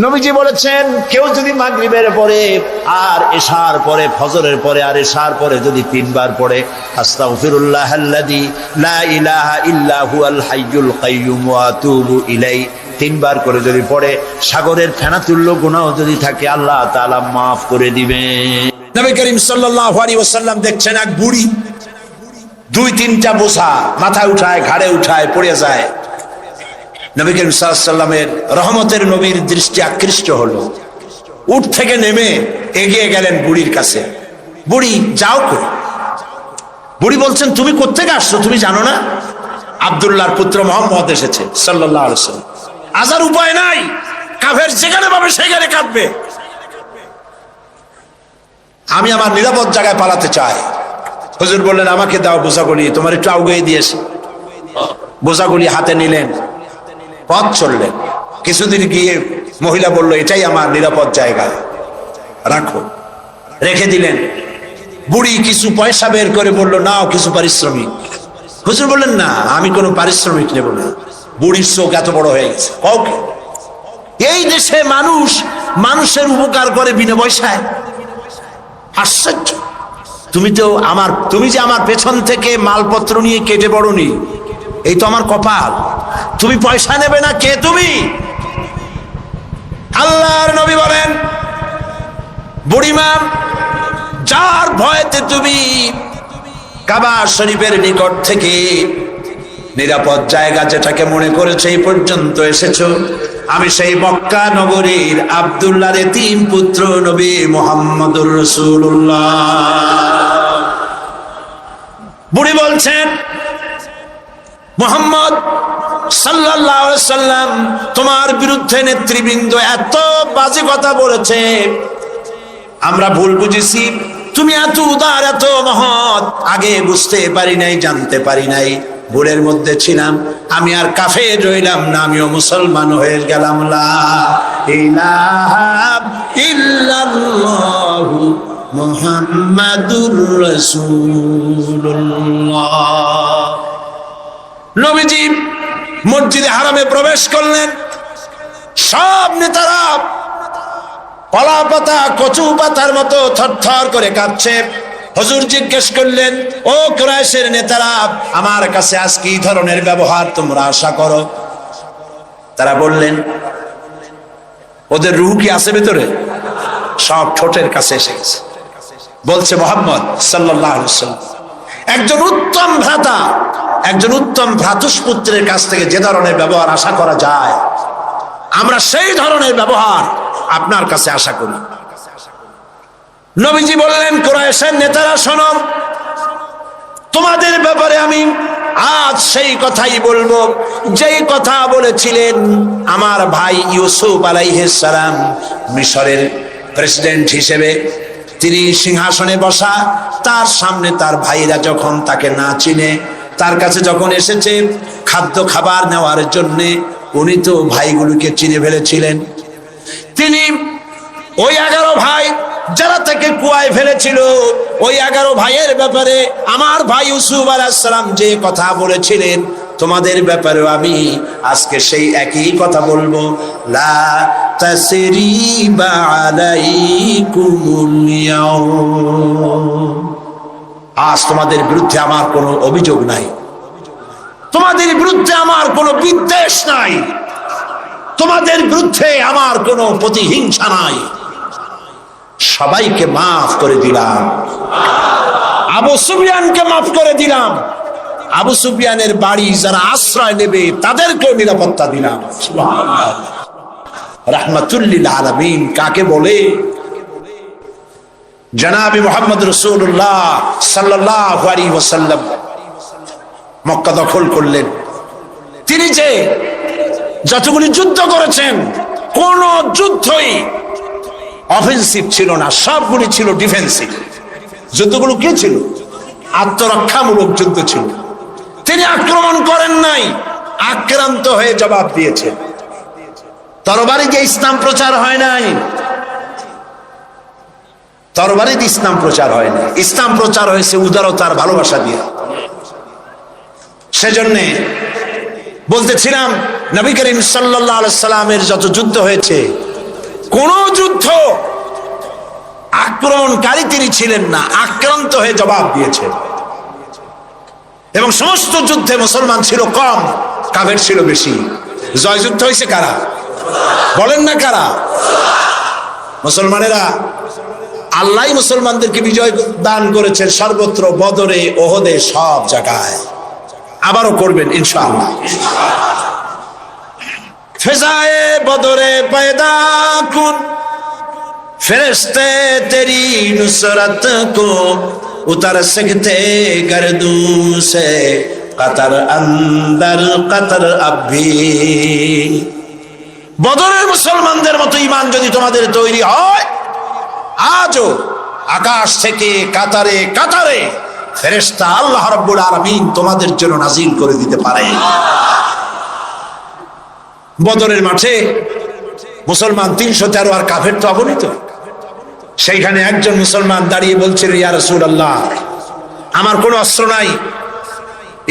নবীজি বলেছেন, কেউ যদি মাগরিবের পরে আর এশার পরে, ফজরের পরে আর এশার পরে যদি 3 বার পড়ে, আস্তাগফিরুল্লাহাল্লাযী লা ইলাহা ইল্লা হুয়াল হাইয়ুল কাইয়্যুম ওয়া আতুবু ইলাইহি, 3 বার করে যদি পড়ে, সাগরের ফেনাতুল্য গুনাহ যদি থাকে আল্লাহ তাআলা মাফ করে দিবেন। নবী করিম সাল্লাল্লাহু আলাইহি ওয়াসাল্লাম দেখছেন এক বুড়ি 2-3টা বোঝা মাথায় উঠায়, ঘাড়ে উঠায়, পড়ে যায়। নবী করিম সাল্লাল্লাহু আলাইহি ওয়াসাল্লামের রহমতের নবীর দৃষ্টি আকৃষ্ট হলো। উঠ থেকে নেমে এগিয়ে গেলেন বুড়ির কাছে। বুড়ি, যাও কই? বুড়ি বলছেন, তুমি কোত্থেকে আসছো, তুমি জানো না আব্দুল্লাহর পুত্র মুহাম্মদ এসেছে সাল্লাল্লাহু আলাইহি ওয়াসাল্লাম। আজার উপায় নাই, কাফের যেখানে পাবে সেখানে কাঁদবে। আমি আমার নিরাপদ জায়গায় পালাতে চাই। হুজুর বললেন, আমাকে দাও বোঝাগুলি, তোমার একটু আউগিয়ে দিয়েছি। বোঝাগুলি হাতে নিলেন, পথ চললেন। কিছুদিন গিয়ে মহিলা বলল, এটাই আমার নিরাপদ জায়গা, রাখো। রেখে দিলেন। বুড়ি কিছু পয়সা বের করে বলল, নাও কিছু পারিশ্রমিক। হুজুর বললেন, না, আমি কোনো পারিশ্রমিক নেব না। বুড়ির চোখ এত বড় হয়ে গেছে। কাউকে এই দেশে মানুষ মানুষের উপকার করে বিনা পয়সায়? আশ্চর্য। তুমি যে আমার পেছন থেকে মালপত্র নিয়ে কেটে পড়নি, এই তো আমার কপাল। তুমি পয়সা নেবে না, কে তুমি? আল্লাহর নবী বলেন, বুড়িমা, যার ভয়তে তুমি কাবা শরীফের নিকট থেকে নিরাপদ জায়গা যেটাকে মনে করেছে এই পর্যন্ত এসেছো, আমি সেই মক্কা নগরীর আব্দুল্লাহর এতিম পুত্র নবী মুহাম্মদুর রাসূলুল্লাহ। বুড়ি বলছেন, মুহাম্মদ সাল্লাল্লাহু আলাইহি সাল্লাম তোমার বিরুদ্ধে নেতৃবৃন্দ এত বাজে কথা বলেছে, আমরা ভুল বুঝেছি। তুমি এত উদার, এত মহৎ, আগে বুঝতে পারি নাই, জানতে পারি নাই। ভুলের মধ্যে ছিলাম, আমি আর কাফের রইলাম না, আমিও মুসলমান হয়ে গেলাম। লা ইলাহা ইল্লাল্লাহু মুহাম্মাদুর রাসূলুল্লাহ। নবীজি মসজিদে হারামে প্রবেশ করলেন। সব নেতারা কলা পাতা, কচু পাতার মতো থরথর করে কাঁপছে। হুজুর জিজ্ঞেস করলেন, ও কুরাইশের নেতারা, আমার কাছে আজ কি ধরনের ব্যবহার তোমরা আশা করো? তারা বললেন, ওদের রূহ কি আছে ভেতরে? সব ঠোঁটের কাছে এসে গেছে। বলছে, মুহাম্মদ সাল্লাল্লাহু আলাইহি ওয়াসাল্লাম, একজন উত্তম ভ্রাতা, একজন উত্তম ভ্রাতুষ্পুত্রের কাছ থেকে যে ধরনের ব্যবহার আশা করা যায়, আমরা সেই ধরনের ব্যবহার আপনার কাছে আশা করি। নবীজি বললেন, কুরাইশের নেতারা শোনো, তোমাদের ব্যাপারে আমি আজ সেই কথাই বলবো যেই কথা বলেছিলেন আমার ভাই ইউসুফ আলাইহিস সালাম মিশরের প্রেসিডেন্ট হিসেবে। তিনি সিংহাসনে বসা, তার সামনে তার ভাইরা যখন তাকে না চিনে, তার কাছে যখন এসেছে খাদ্য খাবার নেওয়ার জন্যে, উনি তো ভাইগুলোকে চিনে ফেলেছিলেন। তিনি ওই 11 ভাই যারা তাকে কুয়ায় ফেলেছিল, ওই 11 ভাইয়ের ব্যাপারে আমার ভাই ইউসুফ আলাইহিস সালাম যে কথা বলেছিলেন, তোমাদের ব্যাপারেও আমি আজকে সেই একই কথা বলবো। লা তাসরিবা আলাইকুমুল ইয়াউম, আজ তোমাদের বিরুদ্ধে আমার কোনো অভিযোগ নাই, তোমাদের বিরুদ্ধে আমার কোনো বিদ্বেষ নাই, তোমাদের বিরুদ্ধে আমার কোনো প্রতিহিংসা নাই। সবাইকে মাফ করে দিলাম। আবু সুফিয়ানকে মাফ করে দিলাম। আবু সুফিয়ানের বাড়ি যারা আশ্রয় নেবে তাদেরকেও নিরাপত্তা দিলাম। সুবহানাল্লাহ। রাহমাতুল লিল আলামিন কাকে বলে? জনাবে মুহাম্মদ রাসূলুল্লাহ সাল্লাল্লাহু আলাইহি ওয়াসাল্লাম মক্কা দখল করলেন। তিনি যে যতগুলি যুদ্ধ করেছেন, কোন যুদ্ধই অফেন্সিভ ছিল না, সবগুলি ছিল ডিফেন্সিভ। যুদ্ধগুলো কি ছিল? আত্মরক্ষামূলক যুদ্ধ ছিল। তিনি আক্রমণ করেন নাই, আক্রান্ত হয়ে জবাব দিয়েছেন। তরবারি দিয়ে ইসলাম প্রচার হয় নাই, তরবারি দিয়ে ইসলাম প্রচার হয় না। ইসলাম প্রচার হয়েছে উদারতার ভালোবাসা দিয়ে। সেজন্য বলতেছিলাম, নবী করিম সাল্লাল্লাহু আলাইহি সাল্লামের যত যুদ্ধ হয়েছে, কোন যুদ্ধ আক্রমণকারী তিনি ছিলেন না, আক্রান্ত হয়ে জবাব দিয়েছেন। এবং সমস্ত যুদ্ধে মুসলমান ছিল কম, কাফের ছিল বেশি। জয়যুদ্ধ হয়েছে কারা? বলেন না কারা? মুসলমানেরা। আল্লাহ মুসলমানদেরকে বিজয় দান করেছেন সর্বত্র, বদরে, ওহদে, সব জায়গায়। আবারও করবেন ইনশাআল্লাহ। ফেজায়ে বদরে পয়দা কুন ফেরেশতে তেরি নুসরত কো উতার सकते गर्दू से कतर अंदर कतर अभी। বদরের মুসলমানদের মতো ঈমান যদি তোমাদের তৈরি হয়, আজও আকাশ থেকে কাতারে কাতারে ফেরেশতা আল্লাহ রাব্বুল আলামিন তোমাদের জন্য নাজিল করে দিতে পারে। বদরের মাঠে মুসলমান 313 আর কাফের তো অগণিত। সেইখানে একজন মুসলমান দাঁড়িয়ে বলছিল, ইয়া রাসূলুল্লাহ, আমার কোনো অস্ত্র নাই,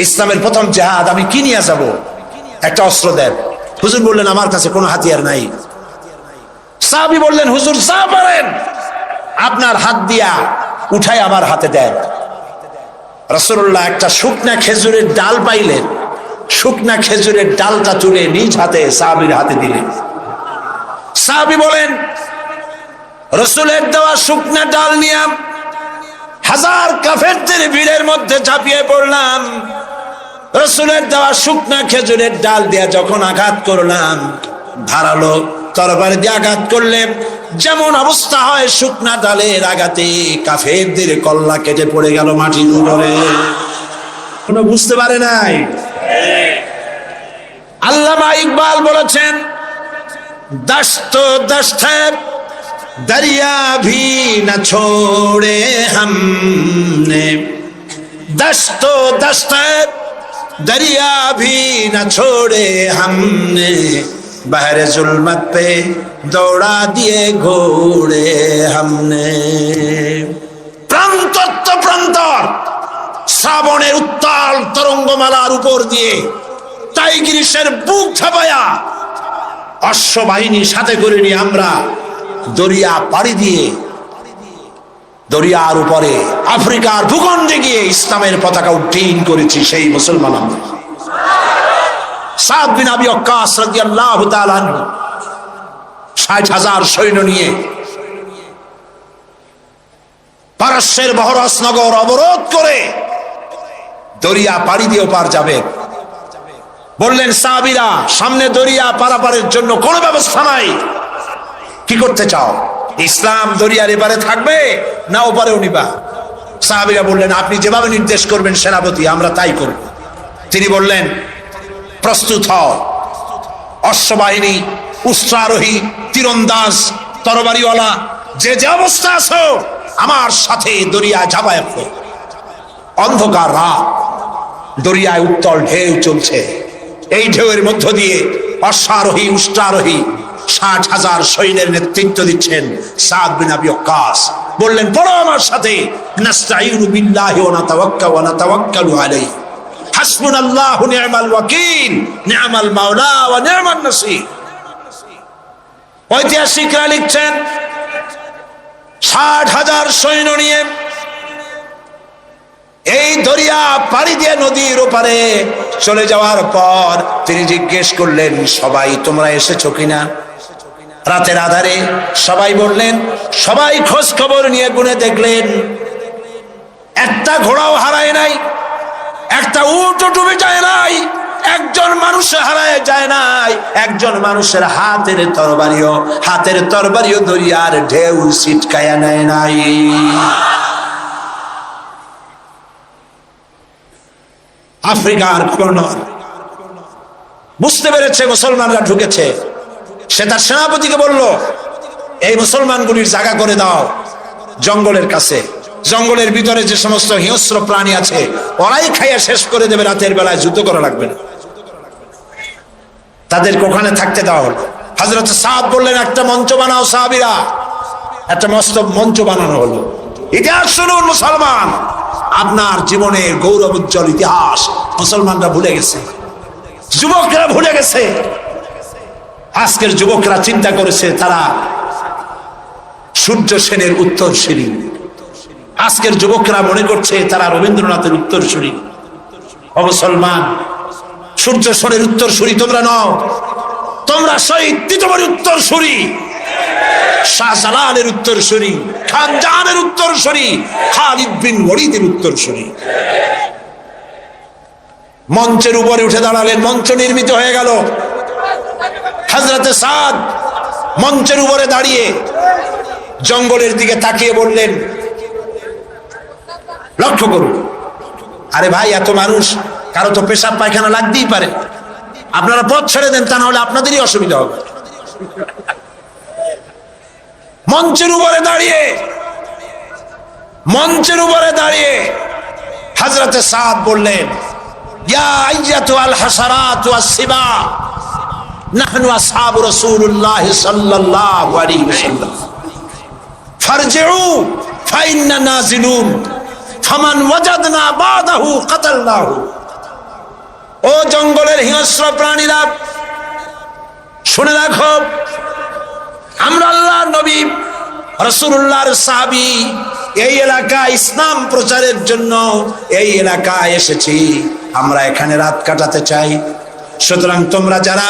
ইসলামের প্রথম জিহাদ, আমি কি নিয়ে যাব? একটা অস্ত্র দেন। হুজুর বললেন, আমার কাছে কোনো হাতিয়ার নাই। সাহাবী বললেন, হুজুর যা পারেন আপনার হাত দিয়া উঠাই আমার হাতে দেন। রাসূলুল্লাহ একটা শুকনা খেজুরের ডাল পাইলেন, শুকনা খেজুরের ডালটা তুলে নিজ হাতে সাহাবীর হাতে দিলেন। সাহাবী বলেন, রাসূলের দেওয়া শুকনা ডাল নিয়ে হাজার কাফেরদের ভিড়ের মধ্যে ঝাঁপিয়ে পড়লাম। রাসূলের দেওয়া শুকনা খেজুরের ডাল দিয়ে যখন আঘাত করলাম, ধারালো তরবারি দিয়ে আঘাত করলেন, যেমন অবস্থা হয় শুকনা ডালের আঘাতে কাফেরদের কল্লা কেটে পড়ে গেল মাটির উপরে। কোনো বুঝতে পারে নাই। আল্লামা ইকবাল বলেছেন, দস্ত দস্তে दरिया भी न छोड़े हमने, दस्तो दस्ते दरिया भी न छोड़े हमने, बहरे जुल्मत पे दौड़ा दिए घोड़े हमने। প্রান্তর তো প্রান্তর শ্রাবণের উত্তাল তরঙ্গমালার উপর দিয়ে টাইগ্রিসের বুক ছাপায়া অশ্ববাহিনী সাথে করে নিয়ে আমরা দরিয়া পাড়ি দিয়ে দরিয়ার উপরে আফ্রিকার ভূখণ্ডে গিয়ে ইসলামের পতাকা উড্ডীন করেছি। সেই মুসলমান আমরা। সাদ বিন আবি ওয়াক্কাস রাদিয়াল্লাহু তাআলা আনহু 60,000 সৈন্য নিয়ে পারস্যের বহরস নগর অবরোধ করে দরিয়া পাড়ি দিয়ে পার যাবে। বললেন সাহাবীরা, সামনে দরিয়া পারাপারের জন্য কোনো ব্যবস্থা নাই, কি করতে চাও? ইসলাম দরিয়ার এপারে থাকবে না ওপারেও নিবা? সাহাবীরা বললেন, আপনি যেভাবে নির্দেশ করবেন সেনাপতি, আমরা তাই করব। তিনি বললেন, প্রস্তুত হও, অশ্ববাহিনী, উষ্ট্রারোহী, তীরন্দাজ, তরবারিওয়ালা, যে যে অবস্থা আছো আমার সাথে দরিয়া ঝাঁপায় পড়ো। অন্ধকার রাত, দরিয়ায় উত্তল ঢেউ চলছে। এই ঢেউয়ের মধ্য দিয়ে অশ্বারোহী, উষ্ট্রারোহী 60,000 সৈন্যের নেতৃত্ব দিচ্ছেন সাদ বিন আবি ওয়াক্কাস। বললেন, পড়ো আমার সাথে, নাস্তাঈনু বিল্লাহি ওয়া নাতাওয়াক্কালু আলাইহি, হাসবুনাল্লাহু নি'মাল ওয়াকিল, নি'মাল মাওলা ওয়া নি'মান নাসীর। ঐতিহাসিকরা লিখছেন, 60,000 সৈন্য নিয়ে এই দরিয়া পাড়ি দিয়ে নদীর ওপারে চলে যাওয়ার পর তিনি জিজ্ঞেস করলেন, সবাই তোমরা এসেছো কিনা? রাতের আধারে সবাই বললেন, সবাই খোঁজ খবর নিয়ে গুনে দেখলেন একটা ঘোড়াও হারায় নাই, একটা উটও ডুবে যায় নাই, একজন মানুষ হারায় যায় নাই, একজন মানুষের হাতের তরবারিও দরিয়ার ঢেউ ছিটকায়া নেয় নাই। আফ্রিকার গভর্নর বুঝতে পেরেছে মুসলমানরা ঢুকেছে। সে তার সেনাপতিকে বলল, এই মুসলমানগুলির জায়গা করে দাও জঙ্গলের কাছে। জঙ্গলের ভিতরে যে সমস্ত হিংস্র প্রাণী আছে ওরাই খাইয়া শেষ করে দেবে, রাতের বেলায় যুদ্ধ করা লাগবে না, তাদেরকে ওখানে থাকতে দেওয়া হলো। হযরত সাদ বললেন, একটা মঞ্চ বানাও সাহাবীরা। একটা মস্ত মঞ্চ বানানো হলো। ইতিহাস শুনুন মুসলমান, আপনার জীবনের গৌরব উজ্জ্বল ইতিহাস মুসলমানরা ভুলে গেছে, যুবকরা ভুলে গেছে। আজকের যুবকরা চিন্তা করেছে তারা সূর্য সেনের উত্তরসূরি। আজকের যুবকরা মনে করছে তারা রবীন্দ্রনাথের উত্তরসূরি। ও মুসলমান, সূর্য সেনের উত্তরসূরি তোমরা নও, তোমরা শহীদ তীতমণির উত্তরসূরি, শাহজালালের উত্তরসূরি, খান জাহানের উত্তরসূরি, খালিদ বিন ওয়ালিদের উত্তরসূরি। মঞ্চের উপরে উঠে দাঁড়ালেন, মঞ্চ নির্মিত হয়ে গেল। হযরতে সাদ মঞ্চের উপরে দাঁড়িয়ে জঙ্গলের দিকে তাকিয়ে বললেন, লক্ষ্য করুন, আরে ভাই এত মানুষ, কারো তো পেশাব পায়খানা লাগতেই পারে, আপনারা পথ ছেড়ে দেন, তা না হলে আপনাদেরই অসুবিধা হবে। মঞ্চের উপরে দাঁড়িয়ে হযরতে সাদ বললেন, ইয়া আইয়াতুল হাসারাত ওয়াস সিবা, নাহনু আসহাবু রাসূলুল্লাহ সাল্লাল্লাহু আলাইহি ওয়াসাল্লাম, ফারজিউ ফাইন্না নাজিলুন, ফামান ওয়াজাদনা বাদাহু কাতালনাহু। ও জঙ্গলের হিংস্র প্রাণীরা, শুনে রাখো, আমরা আল্লাহর নবী রাসূলুল্লাহর সাহাবী, এই এলাকায় ইসলাম প্রচারের জন্য এই এলাকায় এসেছি, আমরা এখানে রাত কাটাতে চাই। সুতরাং তোমরা যারা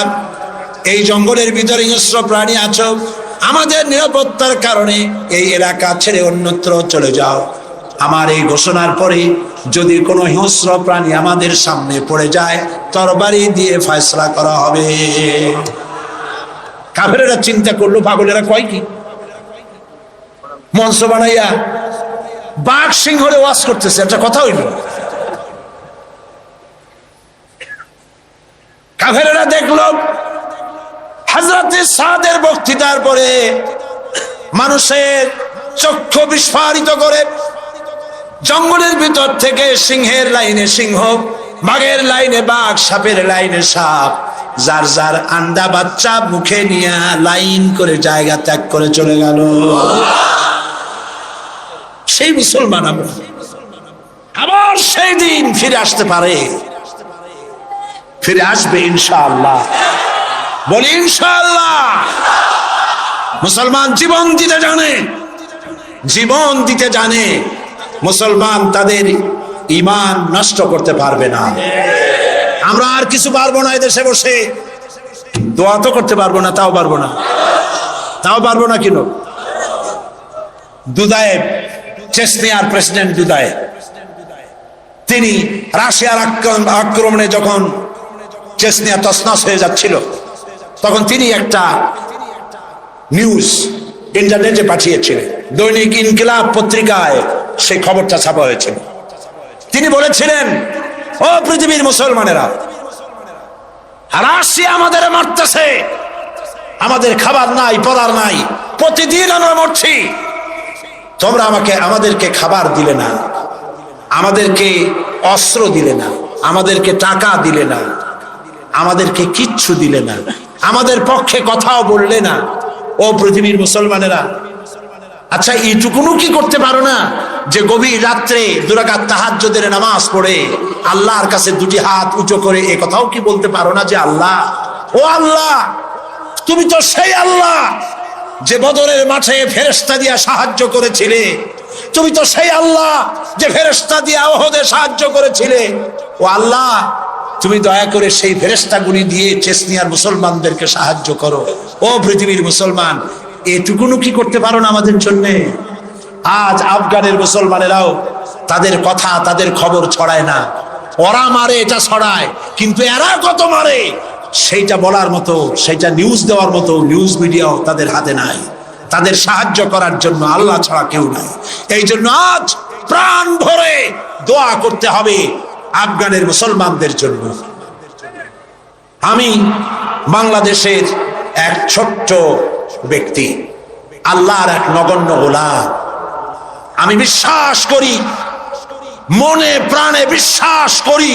এই জঙ্গলের ভিতরে হিংস্র প্রাণী আছো, আমাদের নিরাপত্তার কারণে এই এলাকা ছেড়ে অন্যত্র চলে যাও। আমার এই ঘোষণার পরে যদি কোনো হিংস্র প্রাণী আমাদের সামনে পড়ে যায়, তরবারি দিয়ে ফয়সালা করা হবে। কাফেরেরা চিন্তা করলো, পাগলেরা কয় কি, মঞ্চ বানাইয়া বাঘ সিংহরে ওয়াজ করতেছে, একটা কথা হইল। কাফেরেরা দেখলো হযরতে সাদের বক্তৃতার পরে মানুষের চক্ষু বিস্ফারিত করে জঙ্গলের ভিতর থেকে সিংহের লাইনে সিংহ, বাঘের লাইনে বাঘ, সাপের লাইনে সাপ, যার যার আন্ডা বাচ্চা মুখে নিয়ে লাইন করে জায়গা ত্যাগ করে চলে গেল। সেই মুসলমান আবার সেই দিন ফিরে আসতে পারে, ফিরে আসবে ইনশাআল্লাহ। বলি ইনশাআল্লাহ। মুসলমান জীবন দিতে জানে, জীবন দিতে জানে। মুসলমান তাদের ঈমান নষ্ট করতে পারবে না। আমরা আর কিছু পারবো না, এদেশে বসে দোয়া তো করতে পারবো না, তাও পারবো না কেন? দুদায়েব, চেচনিয়ার প্রেসিডেন্ট দুদায়েব, তিনি রাশিয়ার আক্রমণে যখন চেচনিয়া তছনছ হয়ে যাচ্ছিল, তখন তিনি একটা নিউজ ইন্টারনেটে পাঠিয়েছিলেন, দৈনিক ইনকিলাব পত্রিকায় সেই খবরটা ছাপা হয়েছিল। তিনি বলেছিলেন, ও পৃথিবীর মুসলমানেরা, রাশিয়া আমাদের মারতেছে, আমাদের খাবার নাই, পড়ার নাই, প্রতিদিন আমরা মরছি, তোমরা আমাদেরকে খাবার দিলে না, আমাদেরকে অস্ত্র দিলে না, আমাদেরকে টাকা দিলে না, আমাদেরকে কিচ্ছু দিলে না, আমাদের পক্ষে কথাও বললে না। ও পৃথিবীর মুসলমানেরা, আচ্ছা এইটুকুনু কি করতে পারো না যে গভীর রাত্রে 2 রাকাত তাহাজ্জুদের নামাজ পড়ে আল্লাহর কাছে 2টি হাত উঁচু করে এ কথাও কি বলতে পারো না যে আল্লাহ, ও আল্লাহ, তুমি তো সেই আল্লাহ যে বদরের মাঠে ফেরেশতা দিয়া সাহায্য করেছিলে, তুমি তো সেই আল্লাহ যে ফেরেশতা দিয়া উহুদে সাহায্য করেছিলে। ও আল্লাহ, তুমি দয়া করে সেই ফেরেশতাগুলি দিয়ে চেচনিয়ার মুসলমানদেরকে সাহায্য করো। ও পৃথিবীর মুসলমান, এটুকুনু কি করতে পারো না আমাদের জন্য? আজ আফগানের মুসলমানেরাও তাদের কথা, তাদের খবর ছড়ায় না। ওরা মারে, এটা ছড়ায়, কিন্তু এরা কত মারে সেইটা বলার মতো, সেইটা নিউজ দেওয়ার মতো নিউজ মিডিয়াও তাদের হাতে নাই। তাদের সাহায্য করার জন্য আল্লাহ ছাড়া কেউ নাই। এই জন্য আজ প্রাণ ভরে দোয়া করতে হবে আফগানের মুসলমানদের জন্য। আমি বাংলাদেশের এক ছোট্ট ব্যক্তি, আল্লাহর এক নগণ্য গোলাম। আমি বিশ্বাস করি, মনে প্রাণে বিশ্বাস করি,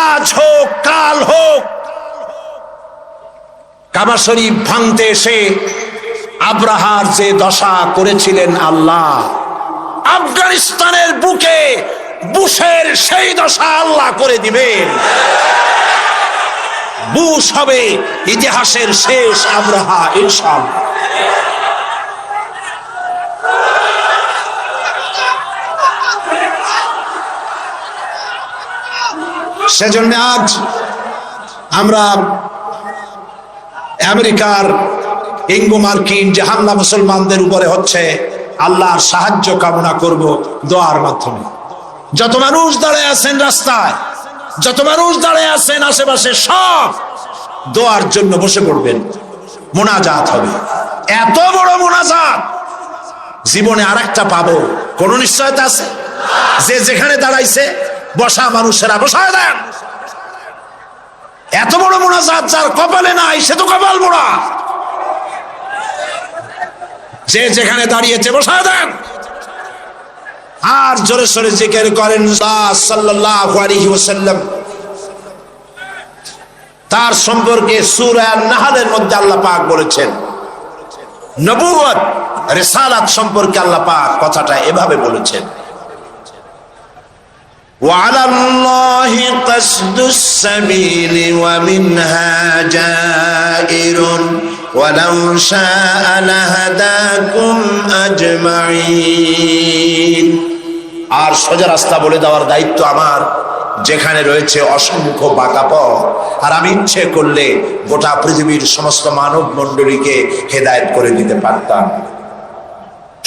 আজ হোক কাল হোক, কাবা শরীফ ভাঙতে এসে আব্রাহার যে দশা করেছিলেন আল্লাহ, আফগানিস্তানের বুকে বুশের সেই দশা আল্লাহ করে দিবেন। বুশ হবে ইতিহাসের শেষ আব্রাহা ইনশাআল্লাহ। সেজন্য আজ আমরা আমেরিকার ইঙ্গো মার্কিন যে হামলা মুসলমানদের উপরে হচ্ছে, আল্লাহর সাহায্য কামনা করব দোয়ার মাধ্যমে। যত মানুষ দাঁড়িয়ে আছেন রাস্তায়, যত মানুষ দাঁড়িয়ে আছেন আশেপাশে, সব দোয়ার জন্য বসে পড়বেন। মোনাজাত হবে, এত বড় মোনাজাত জীবনে আরেকটা পাবো কোন নিশ্চয়তা আছে? যে যেখানে দাঁড়াইছে বসা মানুষেরা বসায় দেন। এত বড় মোনাজাত যার কপালে নাই সে তো কপাল মোড়া। যে যেখানে দাঁড়িয়েছে বসায় দেন, আর জোরে সোরে জিকির করেন সাল্লাল্লাহু আলাইহি ওয়াসাল্লাম। তার সম্পর্কে সূরা আন-নাহলের মধ্যে আল্লাহ পাক বলেছেন, নবুয়ত রিসালাত সম্পর্কে আল্লাহ পাক কথাটা এভাবে বলেছেন, وعلى الله قصد السبيل ومنها جائر ولو شاء لهداكم أجمعين। আর সোজা রাস্তা বলে দেওয়ার দায়িত্ব আমার, যেখানে রয়েছে অসংখ্য বাঁকা পথ, আর আমি ইচ্ছে করলে গোটা পৃথিবীর সমস্ত মানব মণ্ডলীকে হেদায়েত করে দিতে পারতাম।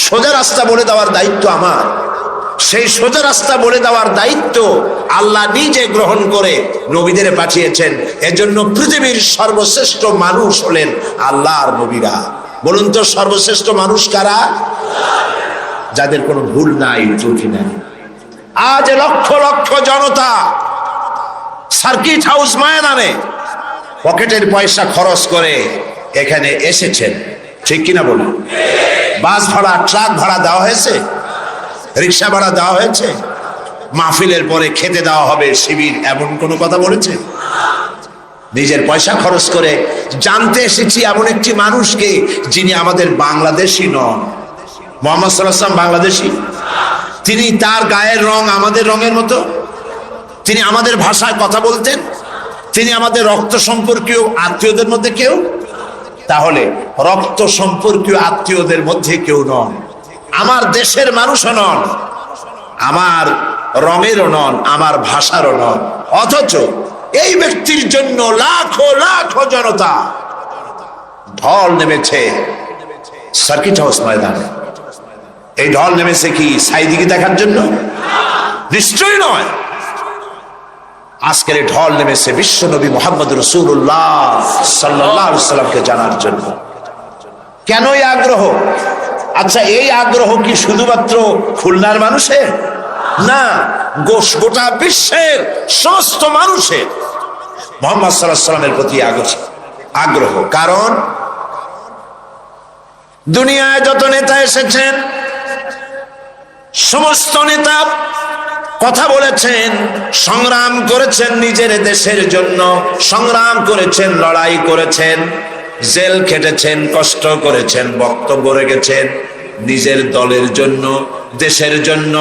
সোজা রাস্তা বলে দেওয়ার দায়িত্ব আমার। সেই সোজা রাস্তা বলে দেওয়ার দায়িত্ব আল্লাহ নিজে গ্রহণ করে নবীদের পাঠিয়েছেন। এজন্য পৃথিবীর সর্বশ্রেষ্ঠ মানুষ হলেন আল্লাহর নবীরা। বলুন তো সর্বশ্রেষ্ঠ মানুষ কারা? যাদের কোনো ভুল নাই, ত্রুটি নাই। আজ লক্ষ লক্ষ জনতা সার্কিট হাউস ময়দানে পকেটের পয়সা খরচ করে এখানে এসেছেন, ঠিক কিনা বলুন? বাস ভাড়া, ট্রাক ভাড়া দেওয়া হয়েছে, রিক্সা ভাড়া দেওয়া হয়েছে, মাহফিলের পরে খেতে দেওয়া হবে শিবির, এমন কোনো কথা বলেছে? নিজের পয়সা খরচ করে জানতে এসেছি এমন একটি মানুষকে যিনি আমাদের বাংলাদেশী নন। মুহাম্মদ সাল্লাল্লাহু আলাইহি ওয়াসাল্লাম বাংলাদেশী? তিনি, তার গায়ের রং আমাদের রঙের মতো, তিনি আমাদের ভাষায় কথা বলতেন, তিনি আমাদের রক্ত সম্পর্কীয় আত্মীয়দের মধ্যে কেউ? তাহলে রক্ত সম্পর্কীয় আত্মীয়দের মধ্যে কেউ নন, আমার দেশের মানুষও নন, আমার রঙেরও নন, আমার ভাষারও নন। অথচ এই ব্যক্তির জন্য লাখো লাখো জনতা ঢল নেমেছে সার্কিট হাউস ময়দানে। এই ঢল নেমেছে কি সাইদিকে দেখার জন্য? নিশ্চয়ই নয়। আজকের ঢল নেমেছে বিশ্ব নবী মুহাম্মদ রাসূলুল্লাহ সাল্লাল্লাহু আলাইহি ওয়াসাল্লামকে জানার জন্য। কেন এই আগ্রহ? আচ্ছা, এই আগ্রহ কি শুধুমাত্র খুলনার মানুষের? না, গোটা বিশ্বের সমস্ত মানুষের মুহাম্মদ সাল্লাল্লাহু আলাইহি ওয়াসাল্লামের প্রতি আগ্রহ। কারণ দুনিয়ায় যত নেতা এসেছেন, সমস্ত নেতা কথা বলেছেন, সংগ্রাম করেছেন নিজের দেশের জন্য, সংগ্রাম করেছেন, লড়াই করেছেন, জেল খেটেছেন, কষ্ট করেছেন, বক্তব্য রেখেছেন নিজের দলের জন্য, দেশের জন্য,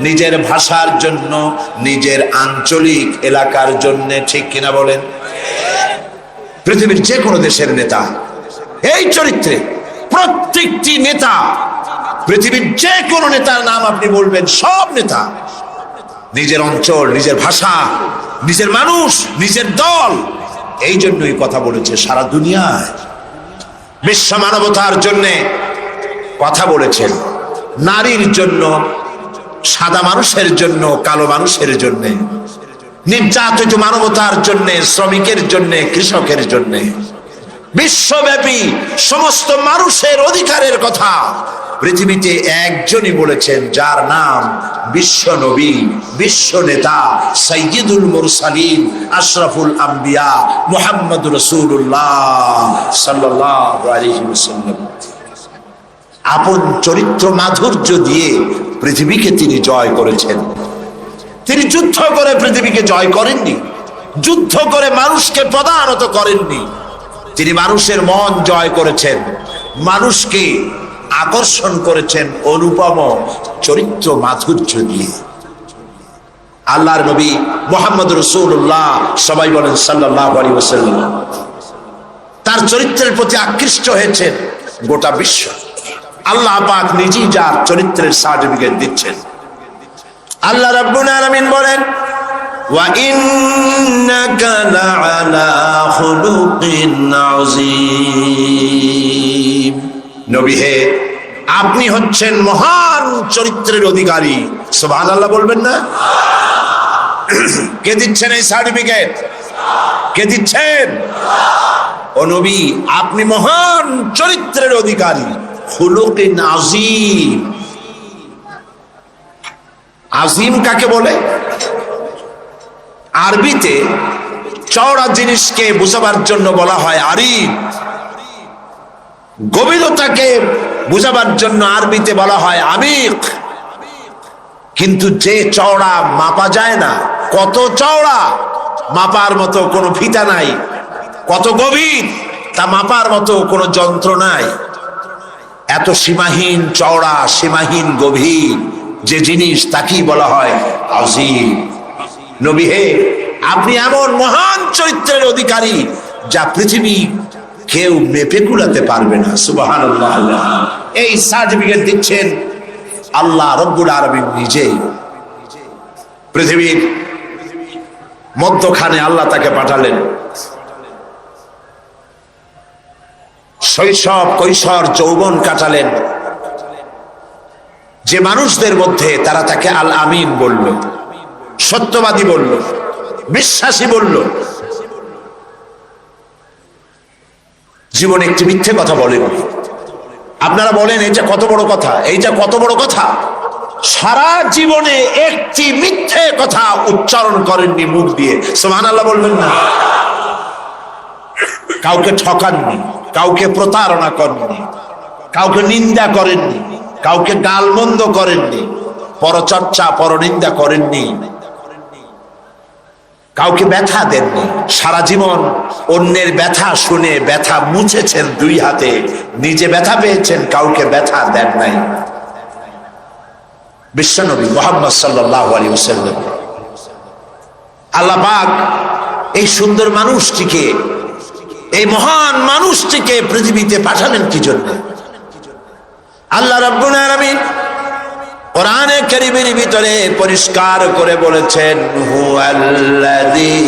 নিজের ভাষার জন্য, নিজের আঞ্চলিক এলাকার জন্য, ঠিক কিনা বলেন? পৃথিবীর যে কোনো দেশের নেতা এই চরিত্রে, প্রত্যেকটি নেতা, পৃথিবীর যে কোনো নেতার নাম আপনি বলবেন, সব নেতা নিজের অঞ্চল, নিজের ভাষা, নিজের মানুষ, নিজের দল, এই জন্যই কথা বলেছে সারা দুনিয়ায়। বিশ্ব মানবতার জন্য কথা বলেছেন, নারীর জন্য, সাদা মানুষের জন্য, কালো মানুষের জন্য, নির্যাতিত মানবতার জন্য, শ্রমিকের জন্য, কৃষকের জন্য, বিশ্বব্যাপী সমস্ত মানুষের অধিকারের কথা পৃথিবীতে একজনই বলেছেন, যার নাম বিশ্ব নবী, বিশ্ব নেতা, সাইয়্যিদুল মুরসালিন, আশরাফুল আম্বিয়া, মুহাম্মদুর রাসূলুল্লাহ সাল্লাল্লাহু আলাইহি ওয়াসাল্লাম। আপন চরিত্র মাধুর্য দিয়ে পৃথিবীকে তিনি জয় করেছেন। তিনি যুদ্ধ করে পৃথিবীকে জয় করেননি, যুদ্ধ করে মানুষকে পদানত করেননি। তিনি মানুষের মন জয় করেছেন, মানুষকে আকর্ষণ করেছেন অনুপম চরিত্র মাধুর্য দিয়ে। আল্লাহর নবী মুহাম্মদ রাসূলুল্লাহ, সবাই বলেন সাল্লাল্লাহু আলাইহি ওয়াসাল্লাম, তার চরিত্রের প্রতি আকৃষ্ট হয়েছেন গোটা বিশ্ব। আল্লাহ পাক নিজেই যার চরিত্রের সার্টিফিকেট দিচ্ছেন। আল্লাহ রাব্বুল আলামিন বলেন, ওয়া ইন্নাকা লাআলা খুলুকিন আযীম। নবী হে, আপনি হচ্ছেন মহান চরিত্রের অধিকারী। সুবহানাল্লাহ বলবেন না? কে দিচ্ছেন এই সার্টিফিকেট? কে দিচ্ছেন? ও নবী, আপনি মহান চরিত্রের অধিকারী, খুলুকিন আযীম। আযীম কাকে বলে? আরবিতে চওড়া জিনিসকে বোঝাবার জন্য বলা হয় আরিদ। গভীরতাকে বোঝাবার জন্য আরবিতে বলা হয় আমিক। কিন্তু যে চওড়া মাপা যায় না, কত চওড়া মাপার মতো কোনো ফিতা নাই, কত গভীর তা মাপার মতো কোনো যন্ত্র নাই, এত সীমাহীন চওড়া, সীমাহীন গভীর যে জিনিস, তাকেই বলা হয় আযীম। নবী হে, আপনি এমন মহান চরিত্রের অধিকারী যা পৃথিবী কেউ মেপে কুলাতে পারবে না। সুবহানাল্লাহ। এই সার্টিফিকেট দিচ্ছেন আল্লাহ রব্বুল আলামিন নিজেই। পৃথিবীর মধ্যখানে আল্লাহ তাকে পাঠালেন। শৈশব, কৈশোর, যৌবন কাটালেন যে মানুষদের মধ্যে, তারা তাকে আল আমিন বলল, সত্যবাদী বলল, বিশ্বাসী বলল। জীবনে একটি মিথ্যে কথা বলেন। আপনারা বলেন এইটা কত বড় কথা, এইটা কত বড় কথা। সারা জীবনে একটি মিথ্যে কথা উচ্চারণ করেননি মুখ দিয়ে। সুবহানাল্লাহ বলবেন না? কাউকে ঠকাননি, কাউকে প্রতারণা করেননি, কাউকে নিন্দা করেননি, কাউকে গালমন্দ করেননি, পরচর্চা, পরনিন্দা করেননি, কাউকে ব্যথা দেননি। সারা জীবন অন্যের ব্যথা শুনে ব্যথা মুছেছেন দুই হাতে, নিজে ব্যথা পেয়েছেন, কাউকে ব্যথা দেন নাই। বিশ্বনবী মুহাম্মদ সাল্লাল্লাহু আলাইহি ওয়াসাল্লাম। আল্লাহ পাক এই সুন্দর মানুষটিকে, এই মহান মানুষটিকে পৃথিবীতে পাঠালেন কি জন্য? আল্লাহ রাব্বুল আলামিন কোরআনে কারীমের ভিতরে পরিষ্কার করে বলেছেন, হুয়াল্লাযী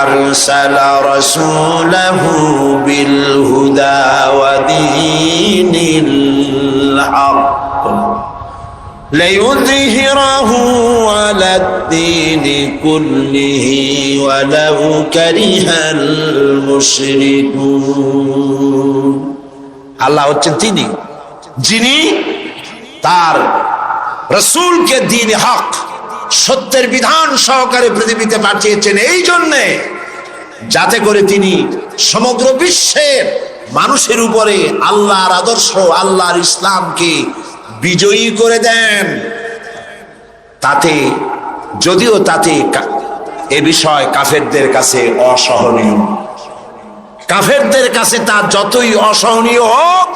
আরসালা রাসূলাহু বিল হুদা ওয়া দীনিল হক লিইয়ুযহিরাহু আলাদ-দীনি কুল্লিহি ওয়ালাউ কারিহাল মুশরিকুন। আল্লাহ হচ্ছেন তিনি যিনি তার রাসূলকে দ্বীন হক, সত্যের বিধান সহকারে পৃথিবীতে পাঠিয়েছেন, এই জন্যে যাতে করে তিনি সমগ্র বিশ্বের মানুষের উপরে আল্লাহর আদর্শ, আল্লাহর ইসলামকে বিজয়ী করে দেন। তাতে যদিও তাতে এ বিষয় কাফেরদের কাছে অসহনীয়, কাফেরদের কাছে তা যতই অসহনীয় হোক,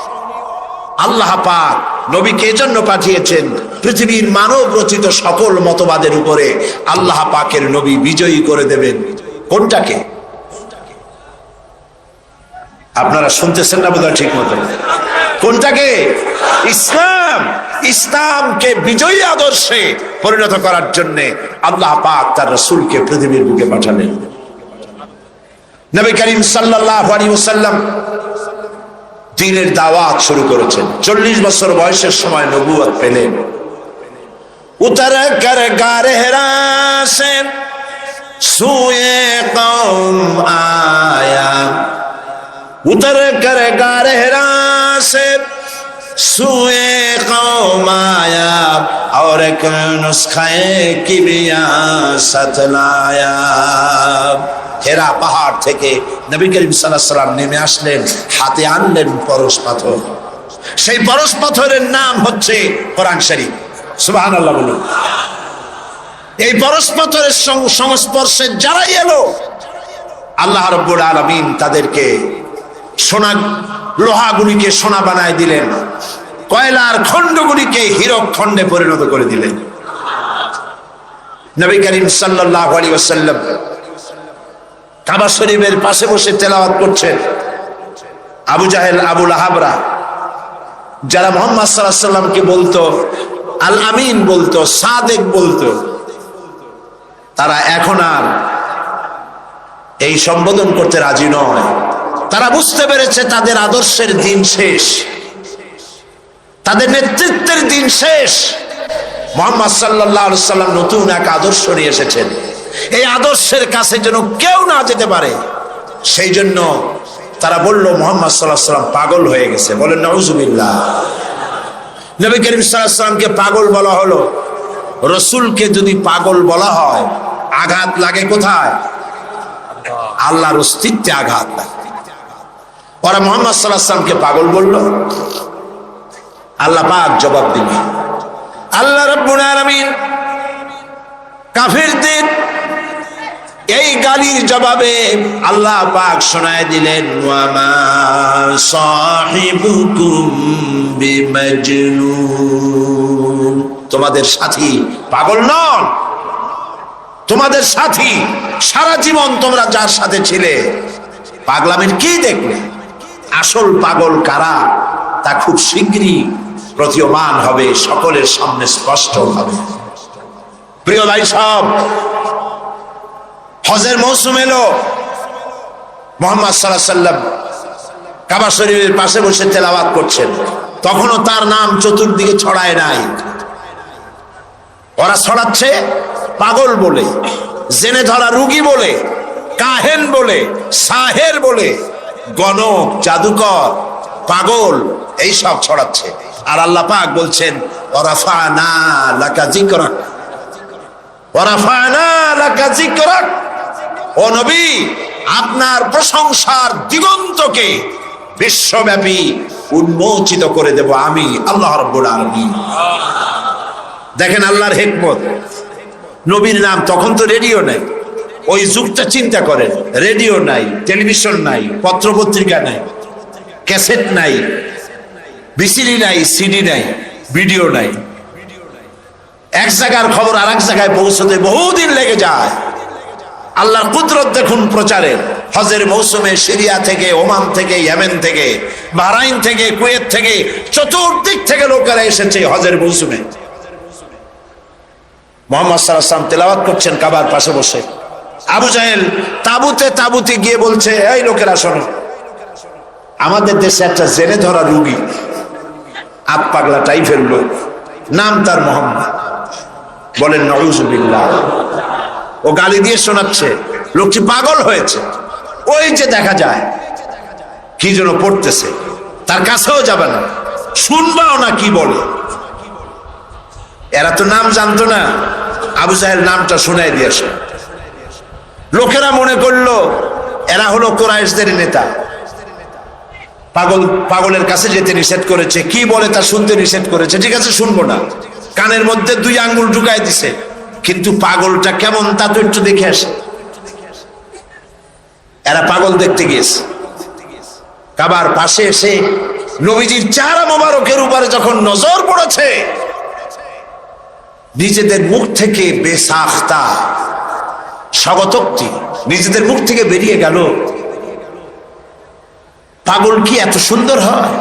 আল্লাহ পাক নবীকে এজন্য পাঠিয়েছেন পৃথিবীর মানব রচিত সকল মতবাদের উপরে আল্লাহ পাকের নবী বিজয়ী করে দেবেন। কোনটাকে? আপনারা শুনতেছেন না বোধহয় ঠিক মতো। কোনটাকে? ইসলাম। ইসলামকে বিজয়ী আদর্শে পরিণত করার জন্য আল্লাহ পাক তার রাসূলকে পৃথিবীর বুকে পাঠালেন। নবী করিম সাল্লাল্লাহু আলাইহি ওয়াসাল্লাম দ্বীনের দাওয়াত শুরু করেছেন। 40 বছর বয়সের সময় নবুয়ত পেলেন। উতর কর গারে হেরা সে সুয়ে কওম আয়া, উতর কর গারে হেরা সে সুয়ে কওম আয়া, और एक नुस्खे की बियासत लाया। হেরা পাহাড় থেকে নবী করিম সাল্লাল্লাহু আলাইহি ওয়াসাল্লাম নেমে আসলেন, হাতে আনলেন পরশ পাথর। সেই পরশ পাথরের নাম হচ্ছে কোরআন শরীফ। সুবহানাল্লাহ বলুন। এই পরশ পাথরের সংস্পর্শে যারাই এলো, আল্লাহ রাব্বুল আলামিন তাদেরকে সোনা, লোহাগুলিকে সোনা বানায় দিলেন, কয়লার খণ্ডগুলিকে হীরক খণ্ডে পরিণত করে দিলেন। নবী করিম সাল্লাল্লাহু আলাইহি ওয়াসাল্লাম কাবা শরীফের পাশে বসে তেলাওয়াত করছেন। আবু জাহেল, আবু লাহাবরা, যারা মুহাম্মদ সাল্লাল্লাহু আলাইহি ওয়াসাল্লামকে বলতো আল আমিন, বলতো সাদেক, বলতো, তারা এখন আর এই সম্বোধন করতে রাজি নয়। তারা বুঝতে পেরেছে তাদের আদর্শের দিন শেষ, তাদের নেতৃত্বের দিন শেষ। মুহাম্মদ সাল্লাল্লাহু আলাইহি সাল্লাম নতুন এক আদর্শ নিয়ে এসেছেন, এই আদর্শের কাছে যেন কেউ না যেতে পারে। সেই জন্য তারা বলল মুহাম্মদ সাল্লাল্লাহু আলাইহি সাল্লাম পাগল হয়ে গেছে। বলেন নাউজুবিল্লাহ। নবী করিম সাল্লাল্লাহু আলাইহি সাল্লামকে পাগল বলা হলো। রসুলকে যদি পাগল বলা হয় আঘাত লাগে কোথায়? আল্লাহর অস্তিত্বে আঘাত লাগে। ওরা মুহাম্মদ সাল্লাল্লাহু আলাইহি সাল্লামকে পাগল বলল, আল্লাহ পাক জবাব দিলেন। আল্লাহ রাব্বুল আলামিন কাফিরদের এই গালির জবাবে আল্লাহ পাক শোনায় দিলেন, ওয়া মা সাহিবুকুম বিমাজনুন, তোমাদের সাথী পাগল নন। তোমাদের সাথী সারা জীবন তোমরা যার সাথে ছিলে পাগলামির কি দেখলে? আসল পাগল কারা তা খুব শীঘ্রই প্রতীয়মান হবে, সকলের সামনে স্পষ্ট হবে। প্রিয় ভাই সব, হজের মৌসুম এলো। মুহাম্মদ সাল্লাল্লাহু আলাইহি সাল্লাম কাবা শরীফের পাশে বসে তেলাওয়াত করছেন। তখনও তার নাম চতুর্দিকে ছড়ায় নাই। ওরা ছড়াচ্ছে পাগল বলে, জেনে ধরা রুগী বলে, কাহেন বলে, সাহের বলে, গণক, জাদুকর, পাগল, এই সব ছড়াচ্ছে। আর আল্লাহ পাক বলছেন, ওয়ারাফানা লাকা যিকরাক, ওয়ারাফানা লাকা যিকরাক, ও নবী আপনার প্রশংসার দিগন্তকে বিশ্বব্যাপী উন্মোচিত করে দেব আমি আল্লাহ রাব্বুল আলামিন। দেখেন আল্লাহর হিকমত। নবীর নাম, তখন তো রেডিও নাই, ওই যুগটা চিন্তা করেন। রেডিও নাই, টেলিভিশন নাই, পত্রপত্রিকা নাই, ক্যাসেট নাই, ভিসিডি নাই, সিডি নাই, ভিডিও নাই। এক জায়গার খবর আর এক জায়গায় পৌঁছতে বহুদিন লেগে যায়। আল্লাহর কুদরত দেখুন প্রচারের। হজের মৌসুমে সিরিয়া থেকে, ওমান থেকে, ইয়েমেন থেকে, বাহরাইন থেকে, কুয়েত থেকে, চতুর্দিক থেকে লোকেরা এসেছে হজের মৌসুমে। মুহাম্মদ সাল্লাল্লাহু আলাইহি ওয়াসাল্লাম তেলাওয়াত করছেন কাবার পাশে বসে। আবু জাহেল তাবুতে গিয়ে বলছে, এই লোকেরা শোনো, আমাদের দেশে একটা জেনে ধরা রুগী, আপ পাগলা টাইপের লোক, নাম তার মোহাম্মদ। বলেন নাউজুবিল্লাহ। ও গালি দিয়ে শোনাচ্ছে, লোকটি পাগল হয়েছে। ওই যে দেখা যায় কি যেন পড়তেছে, তার কাছেও যাবে না, শুনবাও না কি বলে। এরা তো নাম জানতো না, আবু জাহেল নামটা শোনায় দিয়েছে। লোকেরা মনে করলো এরা হলো কুরাইশদের নেতা। পাগলের কাছে যেতে নিষেধ করেছে, কি বলে তা শুনতে নিষেধ করেছে। ঠিক আছে, শুনবো না। কানের মধ্যে 2 আঙ্গুল ঢুকায় দিছে, কিন্তু পাগলটা কেমন তা তো একটু দেখে আসে। এরা পাগল দেখতে গিয়েছে। কাবার পাশে এসে নবীজির চেহারা মোবারকের উপরে যখন নজর পড়েছে, নিজেদের মুখ থেকে বেসাখতা স্বাগতোক্তি নিজেদের মুখ থেকে বেরিয়ে গেল, পাগল কি এত সুন্দর হয়?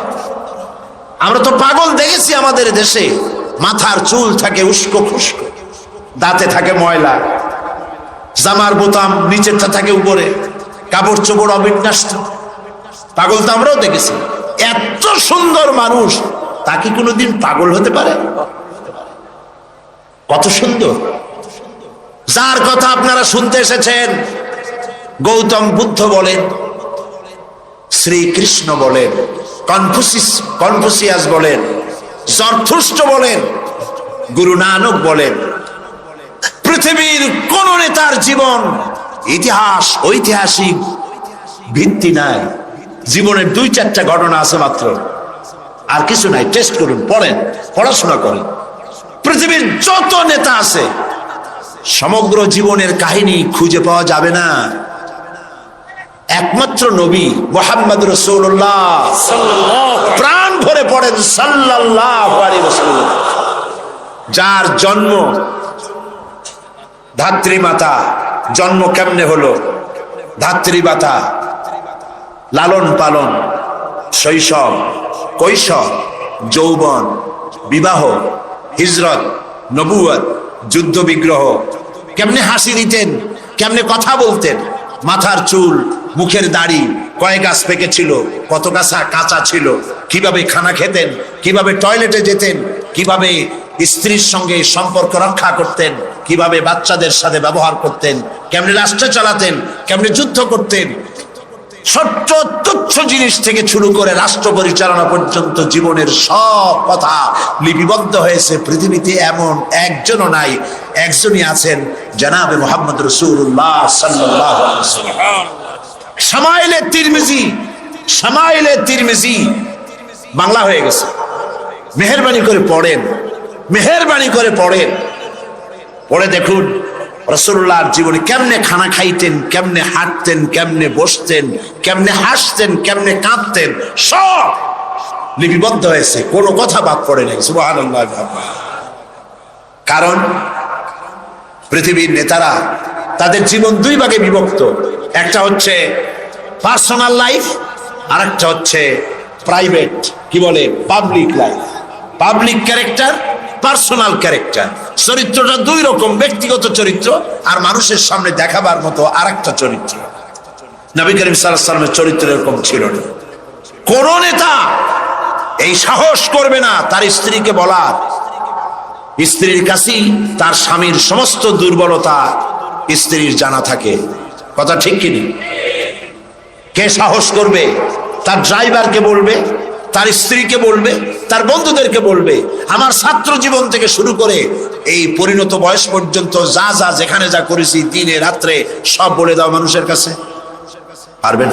আমরা তো পাগল দেখেছি আমাদের দেশে, মাথার চুল থাকে উস্কো খুস্কো, দাঁতে থাকে ময়লা, জামার বোতাম নিচেরটা থাকে উপরে, কাপড় চোপড় অবিন্যস্ত। পাগল তো আমরাও দেখেছি। এত সুন্দর মানুষ, তা কি কোনোদিন পাগল হতে পারে? কত সুন্দর। যার কথা আপনারা শুনতে এসেছেন, গৌতম বুদ্ধ বলেন, শ্রীকৃষ্ণ বলেন, কনফুসিয়াস বলেন, জরথুস্ট বলেন, গুরু নানক বলেন, পৃথিবীর কোন নেতার জীবন ইতিহাস ঐতিহাসিক ভিত্তি নাই। জীবনের 2-4টা ঘটনা আছে মাত্র, আর কিছু নাই। টেস্ট করুন, পড়েন, পড়াশোনা করেন। পৃথিবীর যত নেতা আছে সমগ্র জীবনের কাহিনী খুঁজে পাওয়া যাবে না। একমাত্র নবী মুহাম্মদ রাসূলুল্লাহ প্রাণ ভরে পড়েন সাল্লাল্লাহু আলাইহি ওয়াসাল্লাম, যার জন্ম ধাত্রী মাতা। জন্ম কেমনে হলো? ধাত্রী মাতা লালন পালন, শৈশব, কৈশোর, যৌবন, বিবাহ, হিজরত, নবুয়ত, যুদ্ধ বিগ্রহ, কেমনে হাসি দিতেন, কেমনে কথা বলতেন, মাথার চুল, মুখের দাড়ি কয় গাছ পেকেছিল, কত গাছা কাঁচা ছিল, কিভাবে খানা খেতেন, কিভাবে টয়লেটে যেতেন, কিভাবে স্ত্রীর সঙ্গে সম্পর্ক রক্ষা করতেন, কিভাবে বাচ্চাদের সাথে ব্যবহার করতেন, কেমনে রাষ্ট্র চালাতেন, কেমনে যুদ্ধ করতেন, ছোট্ট তুচ্ছ জিনিস থেকে শুরু করে রাষ্ট্র পরিচালনা পর্যন্ত জীবনের সব কথা লিপিবদ্ধ হয়েছে। পৃথিবীতে এমন একজনও নাই, একজনই আছেন জনাবে মুহাম্মদ রাসূলুল্লাহ সাল্লাল্লাহু আলাইহি ওয়াসাল্লাম। শামাইলে তিরমিজি বাংলা হয়ে গেছে, মেহেরবানি করে পড়েন, মেহেরবানি করে পড়েন, পড়ে দেখুন রাসূলুল্লাহর জীবনে কেমনে খানা খাইতেন, কেমনে হাঁটতেন, কেমনে বসতেন, কেমনে হাসতেন, কেমনে কাঁদতেন, সব লিপিবদ্ধ হয়েছে, কোনো কথা বাদ পড়ে নাই। সুবহানাল্লাহ। কারণ পৃথিবীর নেতারা তাদের জীবন দুই ভাগে বিভক্ত, একটা হচ্ছে পার্সোনাল লাইফ, আর একটা হচ্ছে প্রাইভেট, কি বলে public life, public character, personal character. চরিত্রটা দুই রকম, ব্যক্তিগত চরিত্র আর মানুষের সামনে দেখাবার মতো আরেকটা চরিত্র। নবী করিম সাল্লাল্লাহু আলাইহি ওয়াসাল্লামের চরিত্র এরকম ছিল না। কোন নেতা এই সাহস করবে না তার স্ত্রীকে বলার, স্ত্রীর কাছেই তার স্বামীর সমস্ত দুর্বলতা স্ত্রীর জানা থাকে। কথা ঠিক কিনা? কে সাহস করবে তার ড্রাইভারকে বলবে, তার স্ত্রীকে বলবে, তার বন্ধুদেরকে বলবে? আমার ছাত্র জীবন থেকে শুরু করে এই পরিণত বয়স পর্যন্ত যা যা যেখানে যা করেছি দিনে রাত্রে সব বলে দাও মানুষের কাছে? পারবেন?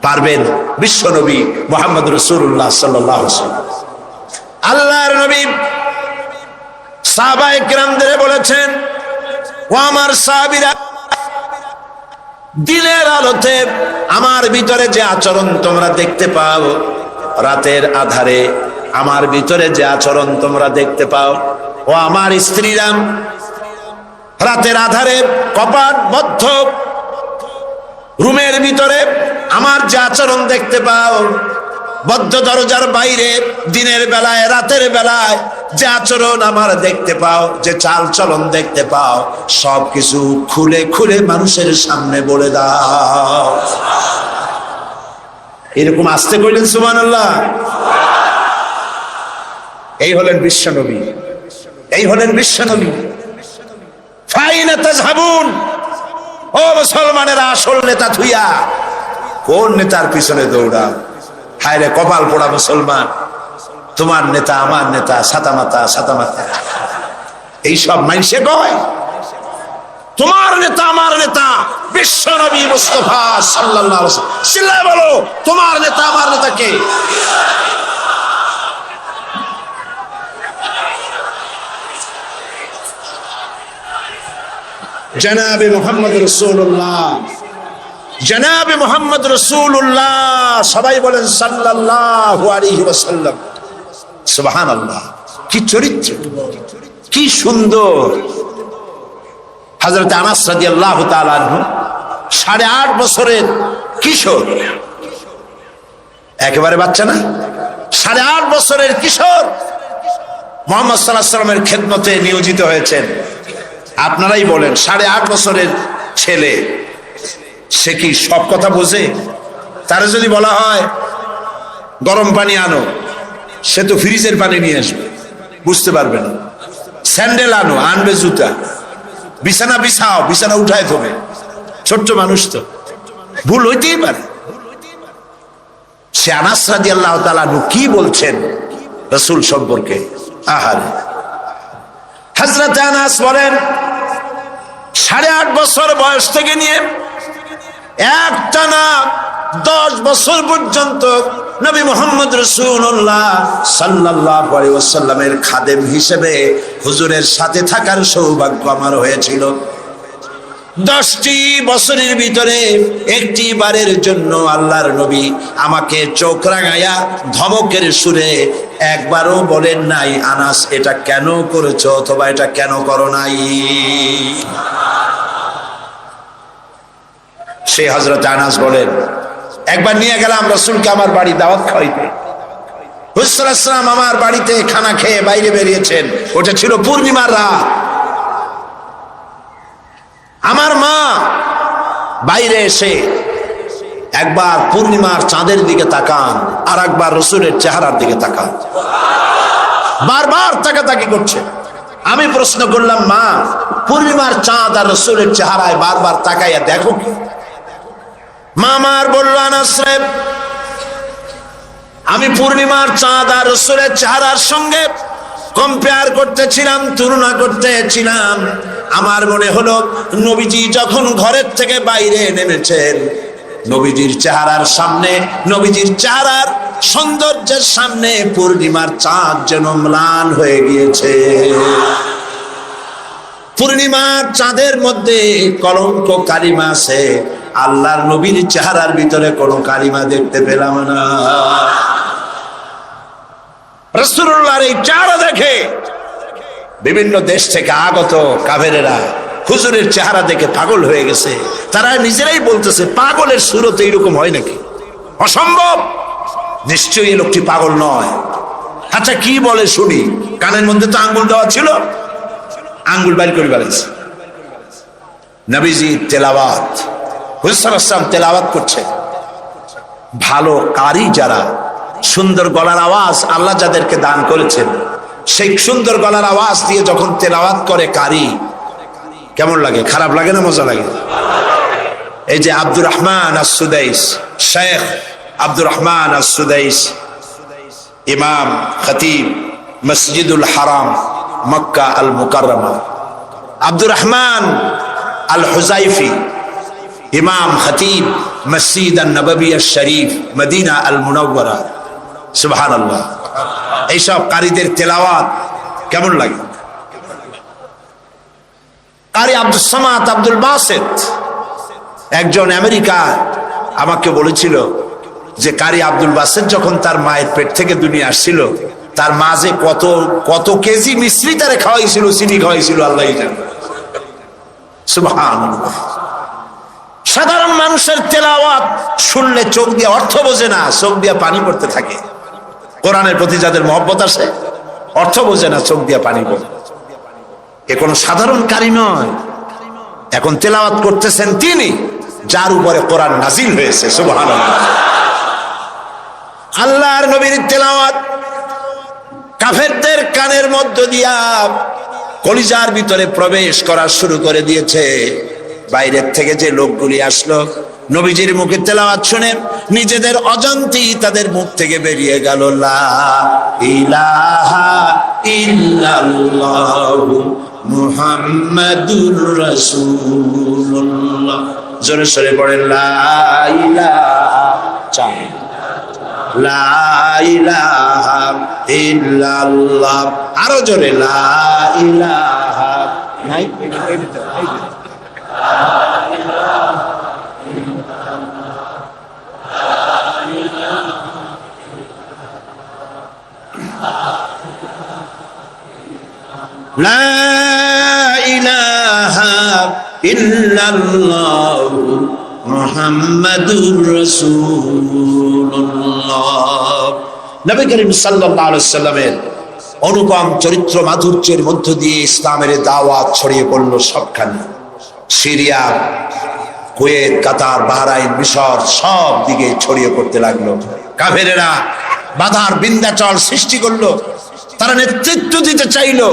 পারবেন? বিশ্ব নবী মুহাম্মদ রাসূলুল্লাহ সাল্লাল্লাহু আলাইহি ওয়াসাল্লাম, আল্লাহর নবী সাহাবায়ে কিরামদের বলেছেন, ও আমার সাহাবীরা, দিনের আলোতে আমার ভিতরে যে আচরণ তোমরা দেখতে পাও, রাতের আধারে আমার ভিতরে যে আচরণ তোমরা দেখতে পাও, ও আমার স্ত্রীরা, রাতের আধারে কপাট বদ্ধ রুমের ভিতরে আমার যে আচরণ দেখতে পাও, বদ্ধ দরজার বাইরে দিনের বেলায় রাতের বেলায় যে আচরণ আমার দেখতে পাও, যে চাল চলন দেখতে পাও, সবকিছু খুলে খুলে মানুষের সামনে বলে দাও। এরকম আসতে কইলেন সুবহানাল্লাহ। এই হলেন বিশ্বনবী, এই হলেন বিশ্বনবী। ফাইনা তাযহাবুন, ও মুসলমানেরা, আসল নেতা থুইয়া কোন নেতার পিছনে দৌড়া? হায় রে কপাল পোড়া মুসলমান, তোমার নেতা আমার নেতা সাতামাতা সাতামাতা এইসব মানুষে কয়। তোমার নেতা আমার নেতা বিশ্বনবী মুস্তাফা সাল্লাল্লাহু আলাইহি ওয়াসাল্লাম। চিল্লায় বলো, তোমার নেতা আমার নেতা কে? জনাবে মুহাম্মদ রাসূলুল্লাহ, জনাবে মুহাম্মদ রাসূলুল্লাহ। সবাই বলেন সাল্লাল্লাহু আলাইহি ওয়াসাল্লাম। সুবহানাল্লাহ, কি চরিত্র, কি সুন্দর। হযরত আনাস রাদিয়াল্লাহু তাআলা আনহু 8.5 বছরের কিশোর, একেবারে বাচ্চা না, 8.5 বছরের কিশোর মুহাম্মদ সাল্লাল্লাহু আলাইহি ওয়াসাল্লামের খেদমতে নিয়োজিত হয়েছেন। আপনারাই বলেন, 8.5 বছরের ছেলে, সে কি সব কথা বোঝে? তারা যদি বলা হয় গরম পানি আনো, সে তো ফ্রিজের পানি নিয়ে আসবে, বুঝতে পারবে না। স্যান্ডেল আনো, আনবে জুতা। বিছানা বিছাও, বিছানা উঠায় দেবে। ছোট্ট মানুষ তো, ভুল হইতেই পারে। সে আনাস রাদিয়াল্লাহু তাআলা আনহু কি বলছেন রাসূল সম্পর্কে? আহারে, হযরত আনাস বলেন, 8.5 বছর বয়স থেকে নিয়ে একটানা 10 বছর পর্যন্ত নবী মুহাম্মদ রাসূলুল্লাহ সাল্লাল্লাহু আলাইহি ওয়াসাল্লামের খাদেম হিসেবে হুজুরের সাথে থাকার সৌভাগ্য আমার হয়েছিল। 10টি বছরের ভিতরে একটি বারের জন্য আল্লাহর নবী আমাকে চোখ রাঙাইয়া ধমকের সুরে একবারও বলেন নাই, আনাস এটা কেন করেছো অথবা এটা কেন করো নাই। সে হযরত আনাস বলেন, একবার নিয়ে গেলাম রাসূলকে আমার বাড়ি দাওয়াত খাওয়াইতে। হুজুর সাল্লাল্লাহু আলাইহি ওয়াসাল্লাম আমার বাড়িতে খানা খেয়ে বাইরে বেরিয়েছেন। ওটা ছিল পূর্ণিমার রাত। বাইরে এসে একবার পূর্ণিমার চাঁদের দিকে তাকান, আর একবার রসুলের চেহারার দিকে তাকান। বারবার তাকাতাকি করছে। আমি প্রশ্ন করলাম, মা, পূর্ণিমার চাঁদ আর রসুলের চেহারায় বারবার তাকাইয়া দেখো কি? মা আমার বলল, আনাস রে, আমি পূর্ণিমার চাঁদ আর রসুলের চেহারার সঙ্গে কম্পেয়ার করতেছিলাম, তুলনা করতেছিলাম। আমার মনে হলো নবীজি যখন ঘরের থেকে বাইরে নেমেছেন, নবীজির চেহারার সামনে, নবীজির চেহারার সৌন্দর্যের সামনে পূর্ণিমার চাঁদ যেন ম্লান হয়ে গিয়েছে। পূর্ণিমার চাঁদের মধ্যে কলঙ্ক কালিমা আছে, আল্লাহর নবীর চেহারার ভিতরে কোনো কালিমা দেখতে পেলাম না। রাসূলুল্লাহর এই চেহারা দেখে বিভিন্ন দেশ থেকে আগত কাফেরেরা হুজুরের চেহারা দেখে পাগল হয়ে গেছে। তারা নিজেরাই বলতেছে, পাগলের সুরতে এরকম হয় নাকি? অসম্ভব, নিশ্চয়ই এই লোকটি পাগল নয়। আচ্ছা কি বলে শুনি। কানের মধ্যে তো আঙ্গুল দেওয়া ছিল, আঙ্গুল বাইর করে বেড়াইছে। নবীজি তেলাওয়াত, হুজুর সাল্লাল্লাহু আলাইহি ওয়াসাল্লাম তেলাওয়াত করছে। ভালো কারি যারা, সুন্দর গলার আওয়াজ আল্লাহ যাদেরকে দান করেছেন, সেই সুন্দর গলার আওয়াজ দিয়ে যখন তেলাওয়াত করে কারি, কেমন লাগে? খারাপ লাগে না মজা লাগে? এই যে আব্দুর রহমান আস-সুদাইস, শেখ আব্দুর রহমান আস-সুদাইস, ইমাম খতিব মসজিদুল হারাম মক্কা আল মুকাররমা, আব্দুর রহমান আল হুজাইফি, ইমাম খতিব মসজিদ আন-নববী আশ-শরীফ মদিনা আল মুনাওয়ারা। সুবহানাল্লাহ। এইসব কারীদের তেলাওয়াত কেমন লাগে? কারি আব্দুল সামাদ আব্দুল বাসেত, একজন আমেরিকা আমাকে বলেছিল যে কারি আব্দুল বাসেত যখন তার মায়ের পেট থেকে দুনিয়া আসছিল, তার মা যে কত কত কেজি মিশ্রি তারে খাওয়াইছিল, চিনি খাওয়াইছিল, আল্লাহই জানে। সুবহানাল্লাহ। সাধারণ মানুষের তেলাওয়াত শুনলে চোখ দিয়ে অর্থ বোঝে না, চোখ দিয়ে পানি পড়তে থাকে। কোরআনের প্রতি যাদের মহব্বত আছে, অর্থ বোঝে না, চোখ দিয়ে পানি পড়ে। এ কোনো সাধারণ কারি নয়। এখন তেলাওয়াত করতেছেন তিনি, যার উপরে কোরআন নাজিল হয়েছে। সুবহানাল্লাহ। আল্লাহর নবীর তেলাওয়াত কাফেরদের কানের মধ্য দিয়া কলিজার ভিতরে প্রবেশ করা শুরু করে দিয়েছে। বাইরের থেকে যে লোকগুলি আসলো, নবীজির মুখে তেলাওয়াত শুনে নিজেদের অজান্তেই তাদের মুখ থেকে বেরিয়ে গেল, লা ইলাহা ইল্লাল্লাহু মুহাম্মাদুর রাসূলুল্লাহ। জোরে সরে পড়েন, লা ইলাহা, লা ইলাহা ইল্লাল্লাহ। আরো জোরে, লা ইলাহা। নাই লা ইলাহা ইল্লাল্লাহু মুহাম্মাদুর রাসূলুল্লাহ। নবী করিম সাল্লাল্লাহু আলাইহি ওয়াসাল্লামের অনুপম চরিত্র মাধুর্যের মধ্য দিয়ে ইসলামের দাওয়াত ছড়িয়ে পড়ল সবখানে। সিরিয়া, কুয়েত, কাতার, বাহরাইন, মিশর সব দিকে ছড়িয়ে পড়তে লাগলো। কাফেরেরা বাধার বিন্ধ্যাচল সৃষ্টি করলো। তারা নেতৃত্ব দিতে চাইলো,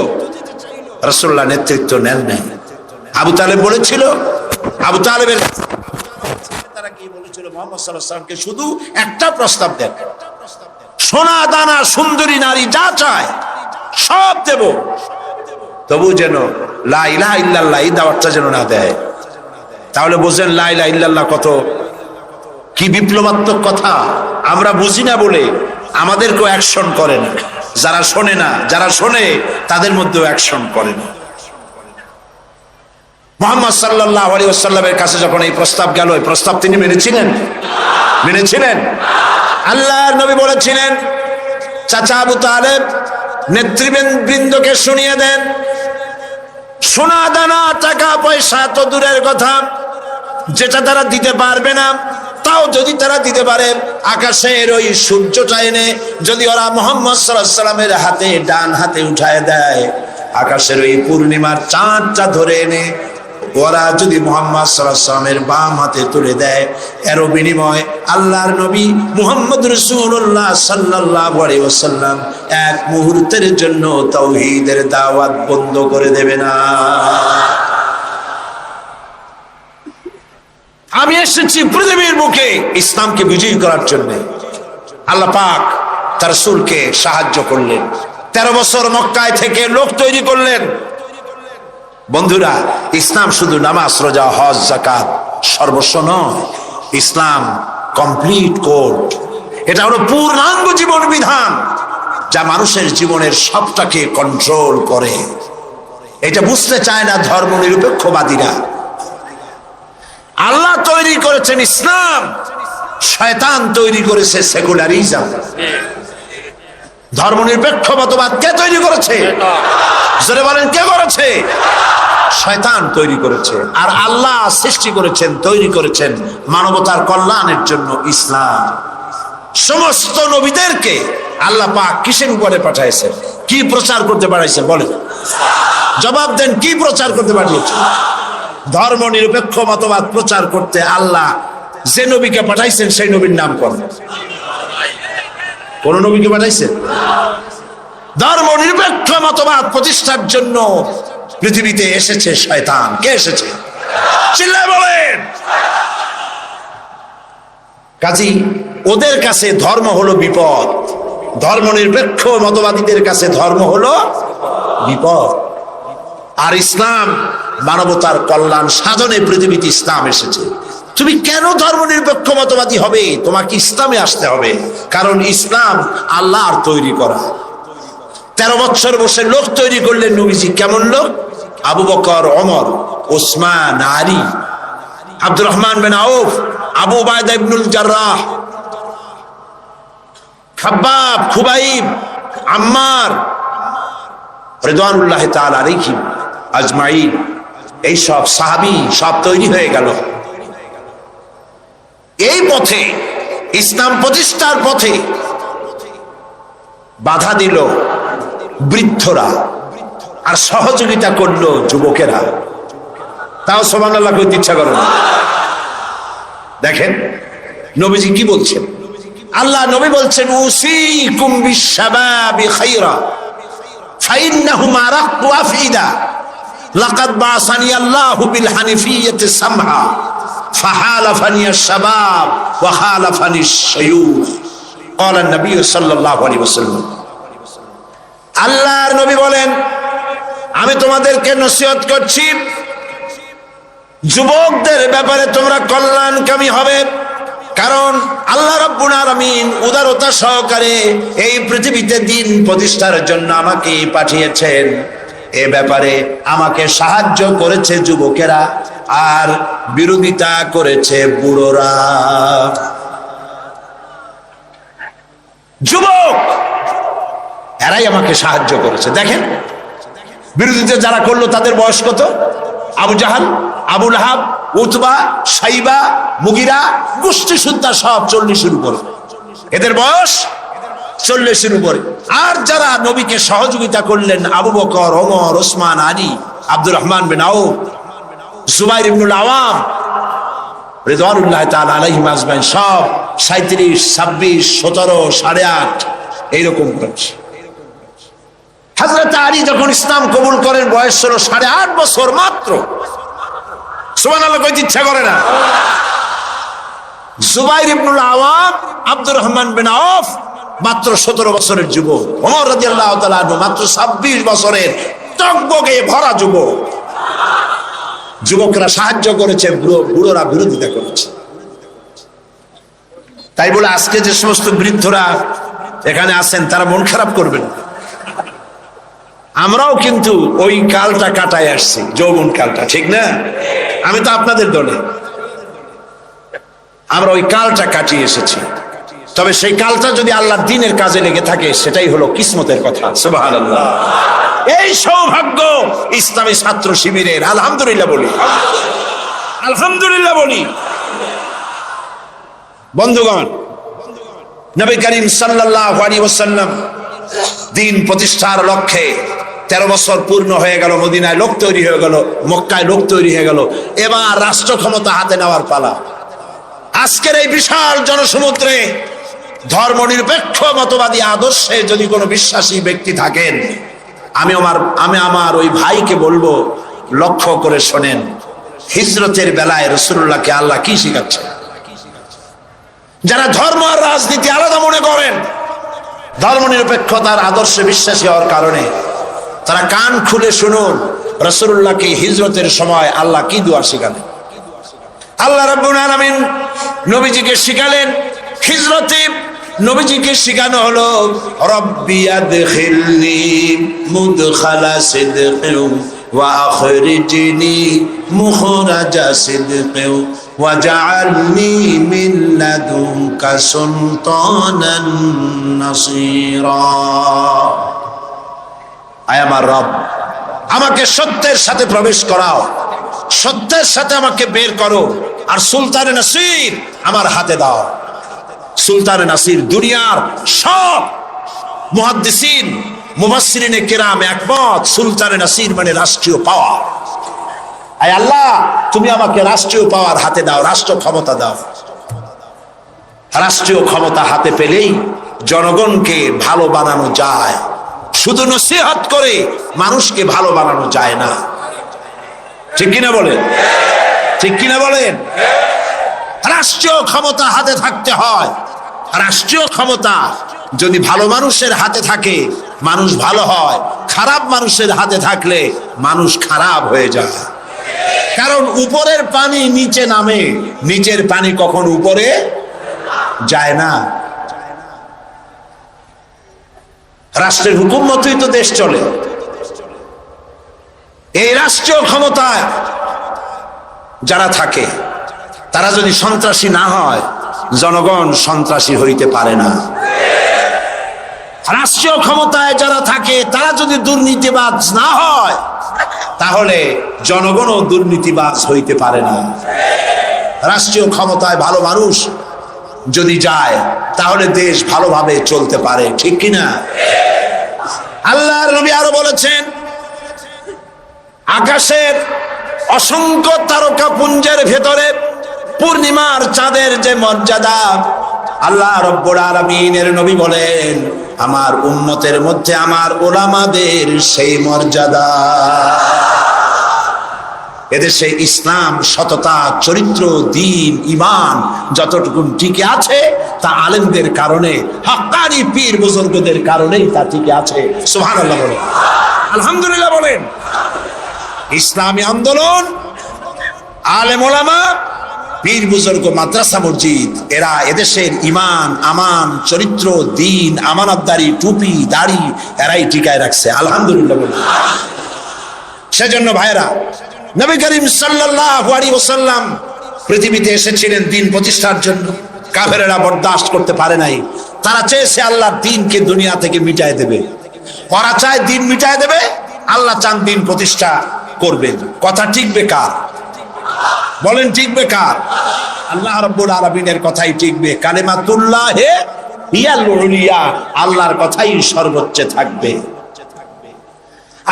রাসূলুল্লাহ নেতৃত্ব নেন নাই। আবু তালেব বলেছিল, আবু তালেবের তারা কি বলেছিল, মুহাম্মদ সাল্লাল্লাহু আলাইহি ওয়াসাল্লামকে শুধু একটা প্রস্তাব দেন, সোনা দানা সুন্দরী নারী যা চায় সব দেব, তবু যেন লা ইলাহা ইল্লাল্লাহ এই দাওয়াতটা যেন না দেয়। তাহলে বোঝেন লা ইলাহা ইল্লাল্লাহ কত কি বিপ্লবাত্মক কথা। আমরা বুঝি না বলে আমাদেরকেও অ্যাকশন করে না, যারা শোনে না, যারা শোনে তাদের মধ্যেও অ্যাকশন করে না। মুহাম্মদ সাল্লাল্লাহু আলাইহি ওয়াসাল্লামের কাছে যখন এই প্রস্তাব গেল, এই প্রস্তাব তিনি মেনেছিলেন? মেনেছিলেন? আল্লাহর নবী বলেছিলেন, চাচা আবু তালেব নেতৃবৃন্দকে শুনিয়ে দেন, সোনা দানা টাকা পয়সা তো দূরের কথা, যেটা তারা দিতে পারবে না, তাও যদি তারা দিতে পারে আকাশের ওই সূর্যটা এনে যদি ওরা মুহাম্মদ সাল্লাল্লাহু আলাইহি ওয়াসাল্লামের হাতে, ডান হাতে উঠায় দেয়, আকাশের ওই পূর্ণিমার চাঁদটা ধরে এনে ওরা যদি মুহাম্মদ সাল্লাল্লাহু আলাইহি ওয়াসাল্লামের বাম হাতে তুলে দেয়, এর বিনিময় আল্লাহর নবী মুহাম্মদ রাসূলুল্লাহ সাল্লাল্লাহু আলাইহি ওয়াসাল্লাম এক মুহূর্তের জন্য তাওহীদের দাওয়াত বন্ধ করে দেবে না। আমি এসেছি পৃথিবীর বুকে ইসলামকে বিজয়ী করার জন্য। আল্লাহ পাক তার রাসূলকে সাহায্য করলেন, 13 বছর মক্কায় থেকে লোক তৈরি করলেন। বন্ধুরা, ইসলাম শুধু নামাজ, রোজা, হজ, যাকাত সর্বস্ব নয়। ইসলাম কমপ্লিট কোড, এটা হলো পূর্ণাঙ্গ জীবন বিধান যা মানুষের জীবনের সবটাকে কন্ট্রোল করে। এটা বুঝতে চায় না ধর্ম নিরপেক্ষবাদীরা। আল্লাহ তৈরি করেছেন ইসলাম, শয়তান তৈরি করেছে সেকুলারিজম। ধর্ম নিরপেক্ষ মতবাদ কে তৈরি করেছে? জোরে বলেন, কে করেছে? শয়তান তৈরি করেছে। আর আল্লাহ সৃষ্টি করেছেন, তৈরি করেছেন মানবতার কল্যাণের জন্য ইসলাম। সমস্ত নবীদেরকে আল্লাহ পাক কিসের উপরে পাঠাইছেন? কি প্রচার করতে পাঠাইছেন? বলেন, জবাব দেন, কি প্রচার করতে পাঠিয়েছেন? ধর্ম নিরপেক্ষ মতবাদ প্রচার করতে আল্লাহ যে নবীকে পাঠাইছেন সেই নবীর নাম করেন। কোন নবীকে পাঠাইছেন? ধর্ম নিরপেক্ষ মতবাদ প্রতিষ্ঠার জন্য পৃথিবীতে এসেছে শয়তান। কে এসেছে? চিল্লায় বলেন। কাজী ওদের কাছে ধর্ম হলো বিপদ, ধর্ম নিরপেক্ষ মতবাদীদের কাছে ধর্ম হলো বিপদ। আর ইসলাম মানবতার কল্যাণ সাধনে পৃথিবীতে ইসলাম এসেছে। তুমি কেন ধর্ম নিরপেক্ষ মতবাদী হবে? তোমাকে ইসলামে আসতে হবে, কারণ ইসলাম আল্লাহর তৈরি করা। 13 বছর বসে লোক তৈরি করলেন নবীজি। কেমন লোক? আবু বকর, ওমর, ওসমান, আলী, আব্দুর রহমান বিন আউফ, আবু উবাইদা ইবনুল জাররাহ, খাব্বাব, খুবাইব, আম্মার রিদওয়ানুল্লাহি তাআলা আলাইহিম আজমাইন। এই সব সাহাবী সব তৈরি হয়ে গেল। এই পথে, ইসলাম প্রতিষ্ঠার পথে বাধা দিল বৃদ্ধরা, আর সহযোগিতা করলো যুবকেরা। তাও সুবহানাল্লাহ কইতে ইচ্ছা করে না। দেখেন নবীজি কি বলছেন। আল্লাহ নবী বলছেন, উসিকুম বিশ-শাবাবি খায়রা ফাইন্নাহুম আরাক্কু আফইদা লাকাদ বাসানি আল্লাহু বিল হানিফিয়্যাতি সামহা ফাহালাফানি আশ-শাবাব ওয়া খালাফানি আশ-শায়ুখ। ক্বালা নবী সাল্লাল্লাহু আলাইহি ওয়াসাল্লাম। আল্লাহর নবী বলেন, আমি তোমাদেরকে নসিহত করছি, যুবকদের ব্যাপারে তোমরা কল্যাণকামী হবে, কারণ আল্লাহ রাব্বুল আলামিন উদারতা সহকারে এই পৃথিবীতে দ্বীন প্রতিষ্ঠার জন্য আমাকে পাঠিয়েছেন। এ ব্যাপারে আমাকে সাহায্য করেছে যুবকেরা, আর বিরোধিতা করেছে বুড়োরা। যুবক এরাই আমাকে সাহায্য করেছে। দেখেন বিরোধিতা যারা করলো তাদের বয়স কত? আবু জাহাল, আবু লাহাব, উতবা, সাইবা, মুগিরা, গোষ্ঠী সুদ্ধা সব 40-এর উপরে। এদের বয়স 40-এর উপরে। আর যারা নবীকে সহযোগিতা করলেন, আবু বকর, ওমর, ওসমান, আলী, আব্দুর রহমান বিন আউফ, জুবাইর ইবনুল আওয়াম রিদওয়ানুল্লাহি তাআলা আলাইহিম আজমাইন, সব 37, 26, 17, 8.5 এইরকম করছে। হযরত আলী যখন ইসলাম কবুল করেন বয়স ছিল 8.5 বছর মাত্র। সুবহানাল্লাহ কইতে ইচ্ছা করে না। জুবাইর ইবনুল আওয়াম, আব্দুর রহমান বিন আউফ মাত্র 17 বছরের যুবক। ওমর রাদিয়াল্লাহু তাআলা আনহু মাত্র 26 বছরের টগবগে ভরা যুবক। যুবকরা সাহায্য করেছে, বুড়োরা বিরোধিতা করেছে। তাই বলে আজকে যে সমস্ত বৃদ্ধরা এখানে আছেন তারা মন খারাপ করবেন। আমরাও কিন্তু ওই কালটা কাটায় আসছি, যৌবন কালটা, ঠিক না? আমি তো আপনাদের দলে, আমরা ওই কালটা কাটিয়ে এসেছি। তবে সেই কালটা যদি আল্লাহর দ্বীনের কাজে লেগে থাকে সেটাই হলো কিসমতের কথা। সুবহানাল্লাহ। এই সৌভাগ্য ইসলামী ছাত্র শিবিরের। আলহামদুলিল্লাহ বলি, আলহামদুলিল্লাহ বলি। বন্ধুগণ, নবী করিম সাল্লাল্লাহু আলাইহি ওয়াসাল্লাম দ্বীন প্রতিষ্ঠার লক্ষ্যে 13 বছর পূর্ণ হয়ে গেল, মদিনায় লোক তৈরি হয়ে গেল, মক্কায় লোক তৈরি হয়ে গেল, এবার রাষ্ট্র ক্ষমতা হাতে নেওয়ার পালা। আজকের এই বিশাল জনসমুদ্রে ধর্মনিরপেক্ষ মতবাদী আদর্শে যদি কোনো বিশ্বাসী ব্যক্তি থাকেন, আমি আমার ওই ভাইকে বলবো, লক্ষ্য করে শোনেন, হিজরতের বেলায় রাসূলুল্লাহকে আল্লাহ কি শিখাচ্ছে? যারা ধর্ম আর রাজনীতি আলাদা মনে করেন, ধর্মনিরপেক্ষতার আদর্শে বিশ্বাসী হওয়ার কারণে তারা কান খুলে শুনুন, রাসূলুল্লাহকে হিজরতের সময় আল্লাহ কি দোয়া শিখালেন। আল্লাহ রাব্বুল আলামিন নবীজিকে শিখালেন হিজরতে, নবীজিকে শিখানো হলো রব্বি আদখিলনি মুদখালা সিদকিন ওয়া আখরিজনি মুখরাজা সিদকিন ওয়াজআলনি মিন লাদুনকা সুলতানান নাসীরা। আয় আমার রব, আমাকে সত্যের সাথে প্রবেশ করাও, সত্যের সাথে আমাকে বের করো, আর সুলতানে নাসির আমার হাতে দাও। সুলতানে নাসির দুনিয়ার সব মুহাদ্দিসিন মুফাসসিরিনে কেরাম একমত, সুলতানে নাসির মানে রাষ্ট্রীয় পাওয়ার। আয় আল্লাহ, তুমি আমাকে রাষ্ট্রীয় পাওয়ার হাতে দাও, রাষ্ট্র ক্ষমতা দাও। রাষ্ট্রীয় ক্ষমতা হাতে পেলেই জনগণকে ভালো বানানো যায়, শুধু নসিহত করে মানুষকে ভালো বানানো যায় না। ঠিক কিনা বলেন? ঠিক কিনা বলেন? রাষ্ট্রীয় ক্ষমতা হাতে থাকতে হয়। রাষ্ট্রীয় ক্ষমতা যদি ভালো মানুষের হাতে থাকে মানুষ ভালো হয়, খারাপ মানুষের হাতে থাকলে মানুষ খারাপ হয়ে যায়। কারণ উপরের পানি নিচে নামে, নিচের পানি কখন উপরে যায় না। রাষ্ট্রের হুকুম মতোই তো দেশ চলে। এই রাষ্ট্রীয় ক্ষমতায় যারা থাকে তারা যদি সন্ত্রাসী না হয়, জনগণ সন্ত্রাসী হইতে পারে না। রাষ্ট্রীয় ক্ষমতায় যারা থাকে তারা যদি দুর্নীতিবাজ না হয়, তাহলে জনগণও দুর্নীতিবাজ হইতে পারে না। রাষ্ট্রীয় ক্ষমতায় ভালো মানুষ যদি যায় তাহলে দেশ ভালোভাবে চলতে পারে। ঠিক কিনা? আল্লাহর নবী আরো বলেছেন, আকাশের অসংখ্য তারকা পুঞ্জের ভেতরে পূর্ণিমার চাঁদের যে মর্যাদা, আল্লাহ রাব্বুল আলামিনের নবী বলেন আমার উম্মতের মধ্যে আমার উলামাদের সেই মর্যাদা। এদেশে ইসলাম, সততা, চরিত্র, দ্বীন, ঈমান যতটুকু টিকে আছে তা আলেমদের কারণে, হক্কানি পীর বুজুর্গদের কারণেই তা টিকে আছে। সুবহানাল্লাহ বলেন, আলহামদুলিল্লাহ বলেন। ইসলামী আন্দোলন, আলেম ওলামা, পীর বুজুর্গ, মাদ্রাসা মসজিদ, এরা এদেশের ঈমান, আমান, চরিত্র, দ্বীন, আমানতদারি, টুপি, দাড়ি এরাই টিকায় রাখছে। আলহামদুলিল্লাহ বলেন। সেজন্য ভাইরা, নবী করিম সাল্লাল্লাহু আলাইহি ওয়াসাল্লাম পৃথিবীতে এসেছিলেন দ্বীন প্রতিষ্ঠার জন্য। কাফেরেরা বরদাস্ত করতে পারে নাই। তারা চেয়েছে আল্লাহর দ্বীনকে দুনিয়া থেকে মিটায় দেবে। ওরা চায় দ্বীন মিটায় দেবে, আল্লাহ চান দ্বীন প্রতিষ্ঠা করবেন। কথা টিকবে কার? বলেন টিকবে কার? আল্লাহ রাব্বুল আলামিনের কথাই টিকবে। কালিমাতুল্লাহি হিয়াল উলিয়া, আল্লাহর কথাই সর্বোচ্চ থাকবে।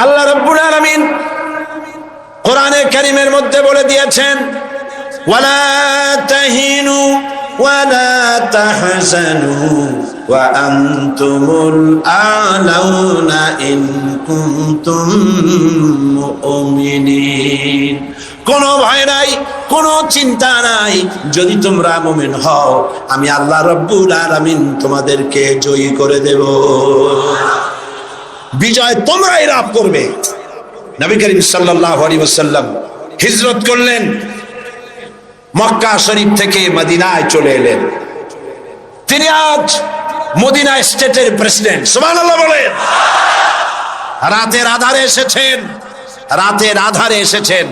আল্লাহ রাব্বুল আলামিন কোরআনে কারীমের মধ্যে বলে দিয়েছেন, ওয়ালা তাহিনু ওয়ালা তাহজানু ওয়া আনতুমুল আলাউনা ইন কুনতুম মুমিনিন। কোনো ভয় নাই, কোনো চিন্তা নাই, যদি তোমরা মুমিন হও আমি আল্লাহ রাব্বুল আলামিন তোমাদেরকে জয়ী করে দেব। বিজয় তোমরাই লাভ করবে। নবী করিম সাল্লাল্লাহু আলাইহি ওয়াসাল্লাম হিজরত করলেন, মক্কা শরীফ থেকে মদিনায় চলে এলেন। তিনি আজ মদিনা স্টেটের প্রেসিডেন্ট। সুবহানাল্লাহ বলেন। রাতের আধারে এসেছেন, রাতের আধারে এসেছেন,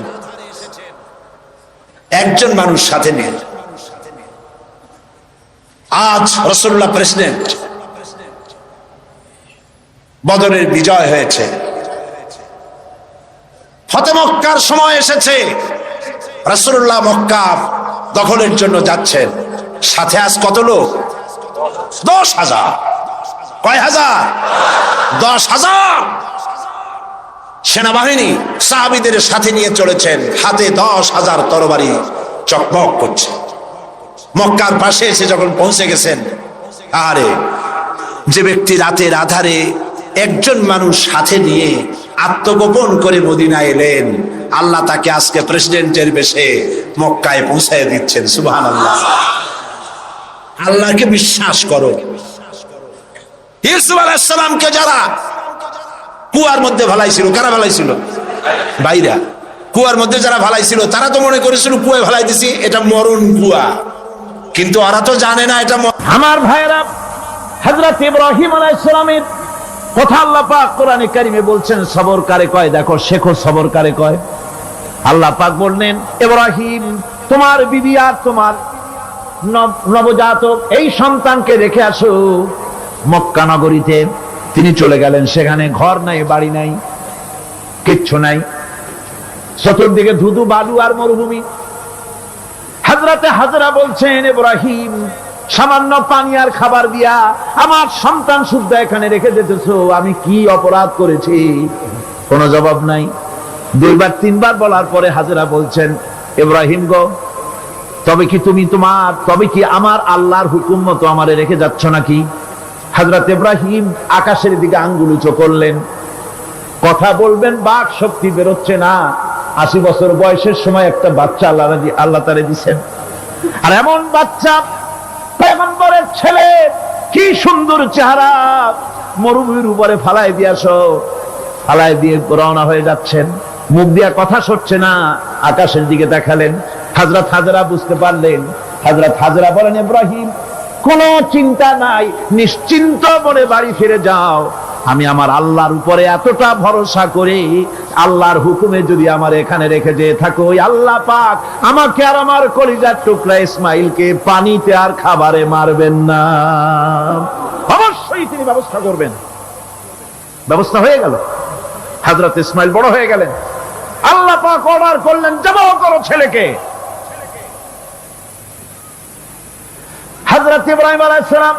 একজন মানুষ সাথে নেই। আজ রাসূলুল্লাহ প্রেসিডেন্ট। বদরের বিজয় হয়েছে, ফতে মক্কার সময় এসেছে। রাসূলুল্লাহ মক্কা দখলের জন্য যাচ্ছেন। সাথে আজ কত লোক? 10,000। কয় হাজার? 10,000। সেনাবাহিনী সাহাবীদের সাথে নিয়ে চলেছেন, হাতে 10,000 তরবারি চকমক করছে। মক্কার পাশে এসে যখন পৌঁছে গেছেন, আরে যে ব্যক্তি রাতের আধারে একজন মানুষ সাথে নিয়ে আত্মগোপন করে মদিনায় এলেন, আল্লাহ তাকে আজকে প্রেসিডেন্টের বেশে মক্কায় পৌঁছায় দিচ্ছেন। সুবহানাল্লাহ। আল্লাহকে বিশ্বাস করো। ইউসুফ আলাইহিস সালামকে যারা কুয়ার মধ্যে ভালাইছিল, কারা ভালাইছিল? বাইরা। কুয়ার মধ্যে যারা ভালাইছিল তারা তো মনে করেছিল কুয়ায় ভালাই দিছি, এটা মরণ কুয়া, কিন্তু ওরা তো জানে না এটা। আমার ভাইরা, হযরত ইব্রাহিম আলাইহিস সালামের কথা আল্লাহ পাক কোরআনে কারিমে বলছেন, সবর কারে কয় দেখো, শেখো সবর কারে কয়। আল্লাহ পাক বললেন, ইব্রাহিম তোমার বিবি আর তোমার নবজাতক এই সন্তানকে রেখে আসো মক্কা নগরীতে। তিনি চলে গেলেন, সেখানে ঘর নাই, বাড়ি নাই, কিচ্ছু নাই, চতুর্দিকে ধুধু বালু আর মরুভূমি। হযরতে হাজরা বলছেন, ইব্রাহিম সামান্য পানি আর খাবার দিয়া আমার সন্তান শুদ্ধ এখানে রেখে যেতেছো, আমি কি অপরাধ করেছি? কোনো জবাব নাই। 2বার 3বার বলার পরে হাজরা বলছেন, ইব্রাহিম গো, তবে কি আমার আল্লাহর হুকুম মতো আমারে রেখে যাচ্ছ নাকি? হযরত ইব্রাহিম আকাশের দিকে আঙ্গুল উঁচু করলেন। কথা বলবেন, বাক শক্তি বেরোচ্ছে না। 80 বছর বয়সের সময় একটা বাচ্চা আল্লাহ তারে দিচ্ছেন, আর এমন বাচ্চা পয়গম্বরের ছেলে, কি সুন্দর চেহারা, মরুভূমির উপরে ফালাই দিয়াছো, ফালাই দিয়ে রওনা হয়ে যাচ্ছেন, মুখ দিয়া কথা সরছে না, আকাশের দিকে দেখালেন। হযরত হাজরা বুঝতে পারলেন। হযরত হাজরা বলেন, ইব্রাহিম কোনো চিন্তা নাই, নিশ্চিন্ত মনে বাড়ি ফিরে যাও। আমি আমার আল্লাহর উপরে এতটা ভরসা করি, আল্লাহর হুকুমে যদি আমার এখানে রেখে যেয়ে থাকো, ওই আল্লাহ পাক আমাকে আর আমার কলিজার টুকরা ইসমাইলকে পানিতে আর খাবারে মারবেন না, অবশ্যই তিনি ব্যবস্থা করবেন। ব্যবস্থা হয়ে গেল। হযরত ইসমাইল বড় হয়ে গেলেন। আল্লাহ পাক অর্ডার করলেন, জবাহ করো ছেলেকে। হযরত ইব্রাহিম আলাইহিস সালাম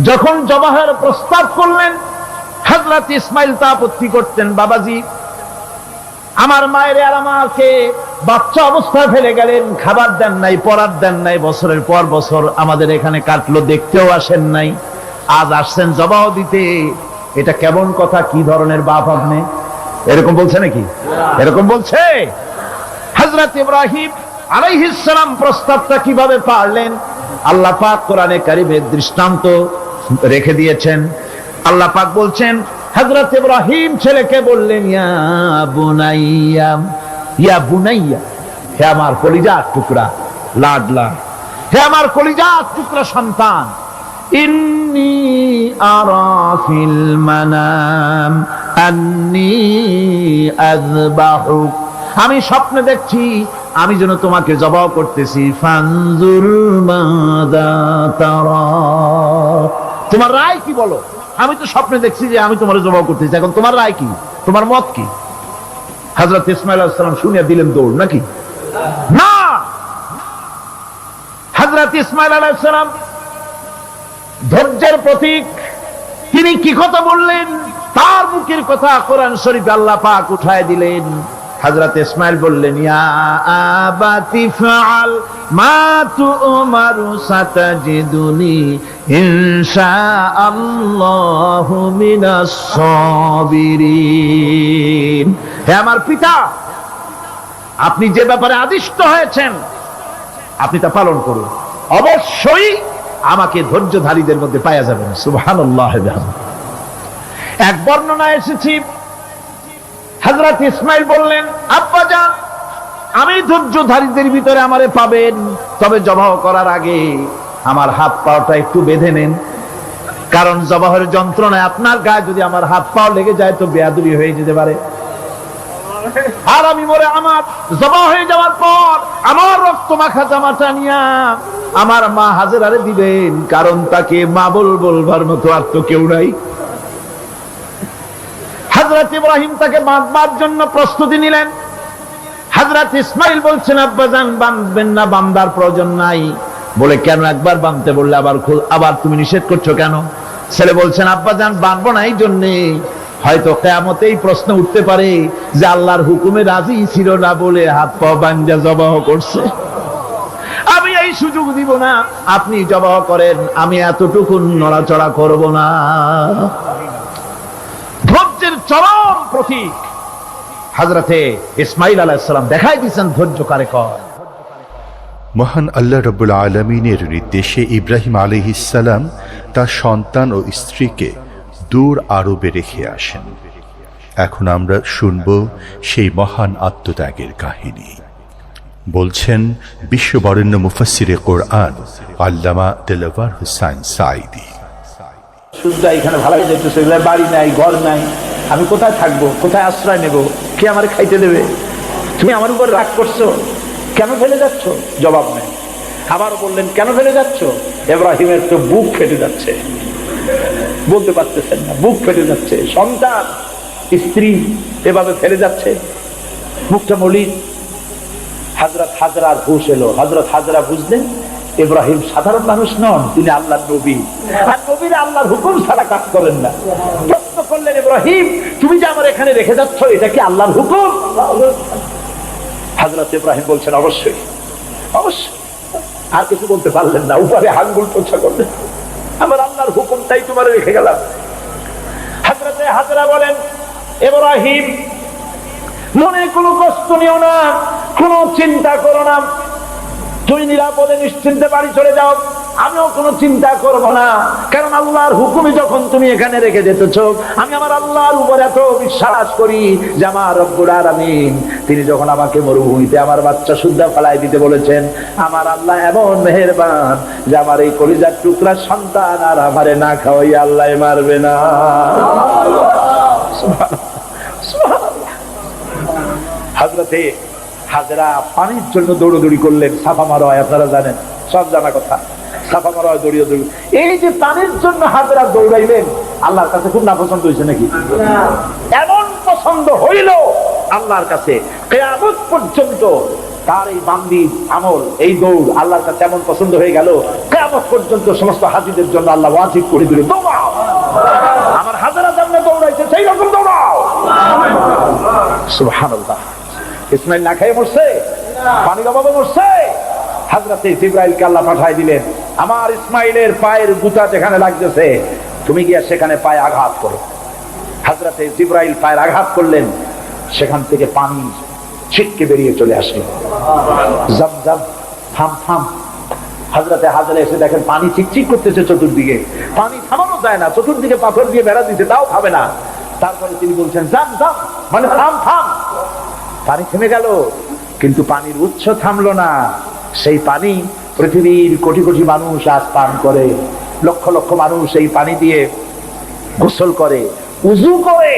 যখন জবাহের প্রস্তাব করলেন, হযরত ইসমাইল তা আপত্তি করতেন, বাবাজি আমার মায়ের আর আমাকে বাচ্চা অবস্থায় ফেলে গেলেন, খাবার দেন নাই, পরার দেন নাই, বছরের পর বছর আমাদের এখানে কাটলো, দেখতেও আসেন নাই, আজ আসছেন জবাহ দিতে, এটা কেমন কথা? কি ধরনের বাপ আপনি? এরকম বলছে নাকি? এরকম বলছে? হযরত ইব্রাহিম আলাইহিস সালাম প্রস্তাবটা কিভাবে পারলেন? আল্লাহ পাক কোরআনে কারিমে দৃষ্টান্ত রেখে দিয়েছেন। আল্লাহ পাক বলছেন, হযরত ইব্রাহিম ছেলেকে বললেন, ইয়া বুনাইয়া, ইয়া বুনাইয়া, হে আমার কলিজার টুকরা লাডলা, হে আমার কলিজার টুকরা সন্তান, ইন্নী আরা ফিল মানাম আন্নী আযবাহুক, আমি স্বপ্নে দেখছি আমি যেন তোমাকে জবাহ করতেছি, ফানজুর মাযা তারা, তোমার রায় কি বলো? আমি তো স্বপ্নে দেখছি যে আমি তোমার জবাহ করতেছি, এখন তোমার রায় কি, তোমার মত কি? হযরত ইসমাঈল আলাইহিস সালাম শুনিয়া দিলেন দৌড়, নাকি না? হযরত ইসমাঈল আলাইহিস সালাম ধৈর্যের প্রতীক, তিনি কি কথা বললেন? তার মুখের কথা কোরআন শরীফে আল্লাহ পাক উঠায় দিলেন। হযরত ইসমাঈল বললেন, ইয়া আবাতি ফাআল মা তু'মারু সাতাজিদুনি ইনশাআল্লাহু মিনাস সাবিরিন, হে আমার পিতা, আপনি যে ব্যাপারে আদিষ্ট হয়েছেন আপনি তা পালন করুন, অবশ্যই আমাকে ধৈর্যধারীদের মধ্যে পাওয়া যাবেন। সুবহানাল্লাহ। এক বর্ণনায় এসেছে, হযরত ইসমাঈল বললেন, আব্বাজান আমি ধৈর্যধারীদের ভিতরে আমারে পাবেন, তবে জবাহ করার আগে আমার হাত পাটা একটু বেঁধে নেন, কারণ জবাহের যন্ত্রণায় আপনার গায়ে যদি আমার হাত পাও লেগে যায় তো বেয়াদবি হয়ে যেতে পারে, আর আমি মরে আমার জবাহ হয়ে যাওয়ার পর আমার রক্ত মাখা জামাটা নিয়া আমার মা হাজেরারে দিবেন, কারণ তাকে মা বলবার মতো আর তো কেউ নাই। হযরত ইব্রাহিম তাকে বাঁধবার জন্য প্রস্তুতি নিলেন। হযরত ইসমাঈল বলছেন, আব্বাজান বাঁধবেন না, বাঁধার প্রয়োজন নাই। বলে, কেন? একবার বাঁধতে বললে আবার তুমি নিষেধ করছো কেন? ছেলে বলছেন, আব্বাজান বাঁধবো না এই জন্যে, হয়তো কিয়ামতেই প্রশ্ন উঠতে পারে যে আল্লাহর হুকুমে রাজি ছিল না বলে হাত পা বান্ধা জবাহ করছে। আমি এই সুযোগ দিব না, আপনি জবাহ করেন, আমি এতটুকু নড়াচড়া করব না। ধৈর্যের চরম প্রতীক হযরতে ইসমাঈল আলাইহিস সালাম দেখাই দিয়েছেন ধৈর্য কারে কয়। মহান আল্লাহ রাব্বুল আলামিনের নির্দেশে ইব্রাহিম আলাইহিস সালাম তার সন্তান ও স্ত্রীকে দূর আরবে রেখে আসেন। এখন আমরা শুনব সেই মহান আত্মত্যাগের কাহিনী। বলছেন বিশ্ববরেণ্য মুফাসসিরে কোরআন আল্লামা দেলাওয়ার হোসেন সাঈদী। শুনতে এখানে ভালো যেতেছে, বাড়ি নাই, ঘর নাই, আমি কোথায় থাকবো, কোথায় আশ্রয় নেব, কে আমার খাইতে দেবে? তুমি আমার উপর রাগ করছো, কেন ফেলে যাচ্ছ? জবাব নেই। আবার বললেন কেন ফেলে যাচ্ছ? ইব্রাহিমের তো বুক ফেটে যাচ্ছে, বলতে পারতেছেন না, বুক ফেটে যাচ্ছে, সন্তান স্ত্রী এভাবে ফেলে যাচ্ছে, মুখটা মলিন। হযরত হাজরার হুঁশ এলো। হযরত হাজরা বুঝলেন ইব্রাহিম সাধারণ মানুষ নন, তিনি আল্লাহর নবী, আর নবীরা আল্লাহর হুকুম ছাড়া কাজ করেন না। প্রশ্ন করলেন, ইব্রাহিম তুমি যে আমার এখানে রেখে যাচ্ছ, এটা কি আল্লাহর হুকুম? হযরত ইব্রাহিম বলছেন অবশ্যই, অবশ্যই। আর কিছু বলতে পারলেন না, উপরে আঙ্গুল পোছা করলেন, আমার আল্লাহর হুকুমটাই তোমার রেখে গেলাম। হযরতে হাজরা বলেন, ইব্রাহিম মনে কোনো কষ্ট নিও না, কোনো চিন্তা করো না, তুমি নিরাপদে নিশ্চিন্তে বাড়ি চলে যাও, আমিও কোনো চিন্তা করব না। কারণ আল্লাহর হুকুমে যখন তুমি এখানে রেখে যেতেছ, আমি আমার আল্লাহর উপর এত বিশ্বাস করি যে আমার রব্বুল আলামিন তিনি যখন আমাকে মরুভূমিতে আমার বাচ্চা সুদ্ধা ফেলাই দিতে বলেছেন, আমার আল্লাহ এমন মেহেরবান যে আমার এই কলিজার টুকরা সন্তান আর আমারে না খাওয়াই আল্লাহ মারবে না। হযরতে হাজরা পানির জন্য দৌড়দৌড়ি করলেন। সাফা মারোয়া আপনারা জানেন, সব জানা কথা, সাফা মারোয়া দৌড়িয়ে দৌড়ি। এই যে পানির জন্য হাজরা দৌড়াইলেন, আল্লাহর কাছে খুব নাপছন্দ হয়েছে নাকি? এমন পছন্দ হইল আল্লাহর কাছে, কিয়ামত পর্যন্ত তার এই বান্দির আমল, এই দৌড় আল্লাহর কাছে এমন পছন্দ হয়ে গেল, কিয়ামত পর্যন্ত সমস্ত হাজীদের জন্য আল্লাহ ওয়াজিব করে দিলেন, দৌড়াও, আমার হাজরা যেমন দৌড়াইছে সেই রকম দৌড়াও। সুবহানাল্লাহ। ইসমাইল না খেয়ে মরছে, পানির অভাবে মরছে। হযরতে জিবরাইলকে আল্লাহ পাঠাই দিলেন, আমার ইসমাইলের পায়ের গুতা যেখানে লাগতেছে তুমি গিয়ে সেখানে পায়ে আঘাত করো। হযরতে জিবরাইল পায়ের আঘাত করলেন, সেখান থেকে পানি ছিটকে বেরিয়ে চলে আসলো। জমজম, থাম থাম। হযরতে হাজরা এসে দেখেন পানি চিকচিক করতেছে চতুর্দিকে, পানি থামানো যায় না, চতুর্দিকে পাথর দিয়ে বেড়া দিতে, তাও খাবে না। তারপরে তিনি বলছেন জাম জাম, মানে থাম থাম। পানি থেমে গেল, কিন্তু পানির উৎস থামলো না। সেই পানি পৃথিবীর কোটি কোটি মানুষ আজ পান করে, লক্ষ লক্ষ মানুষ এই পানি দিয়ে গোসল করে, উযু করে।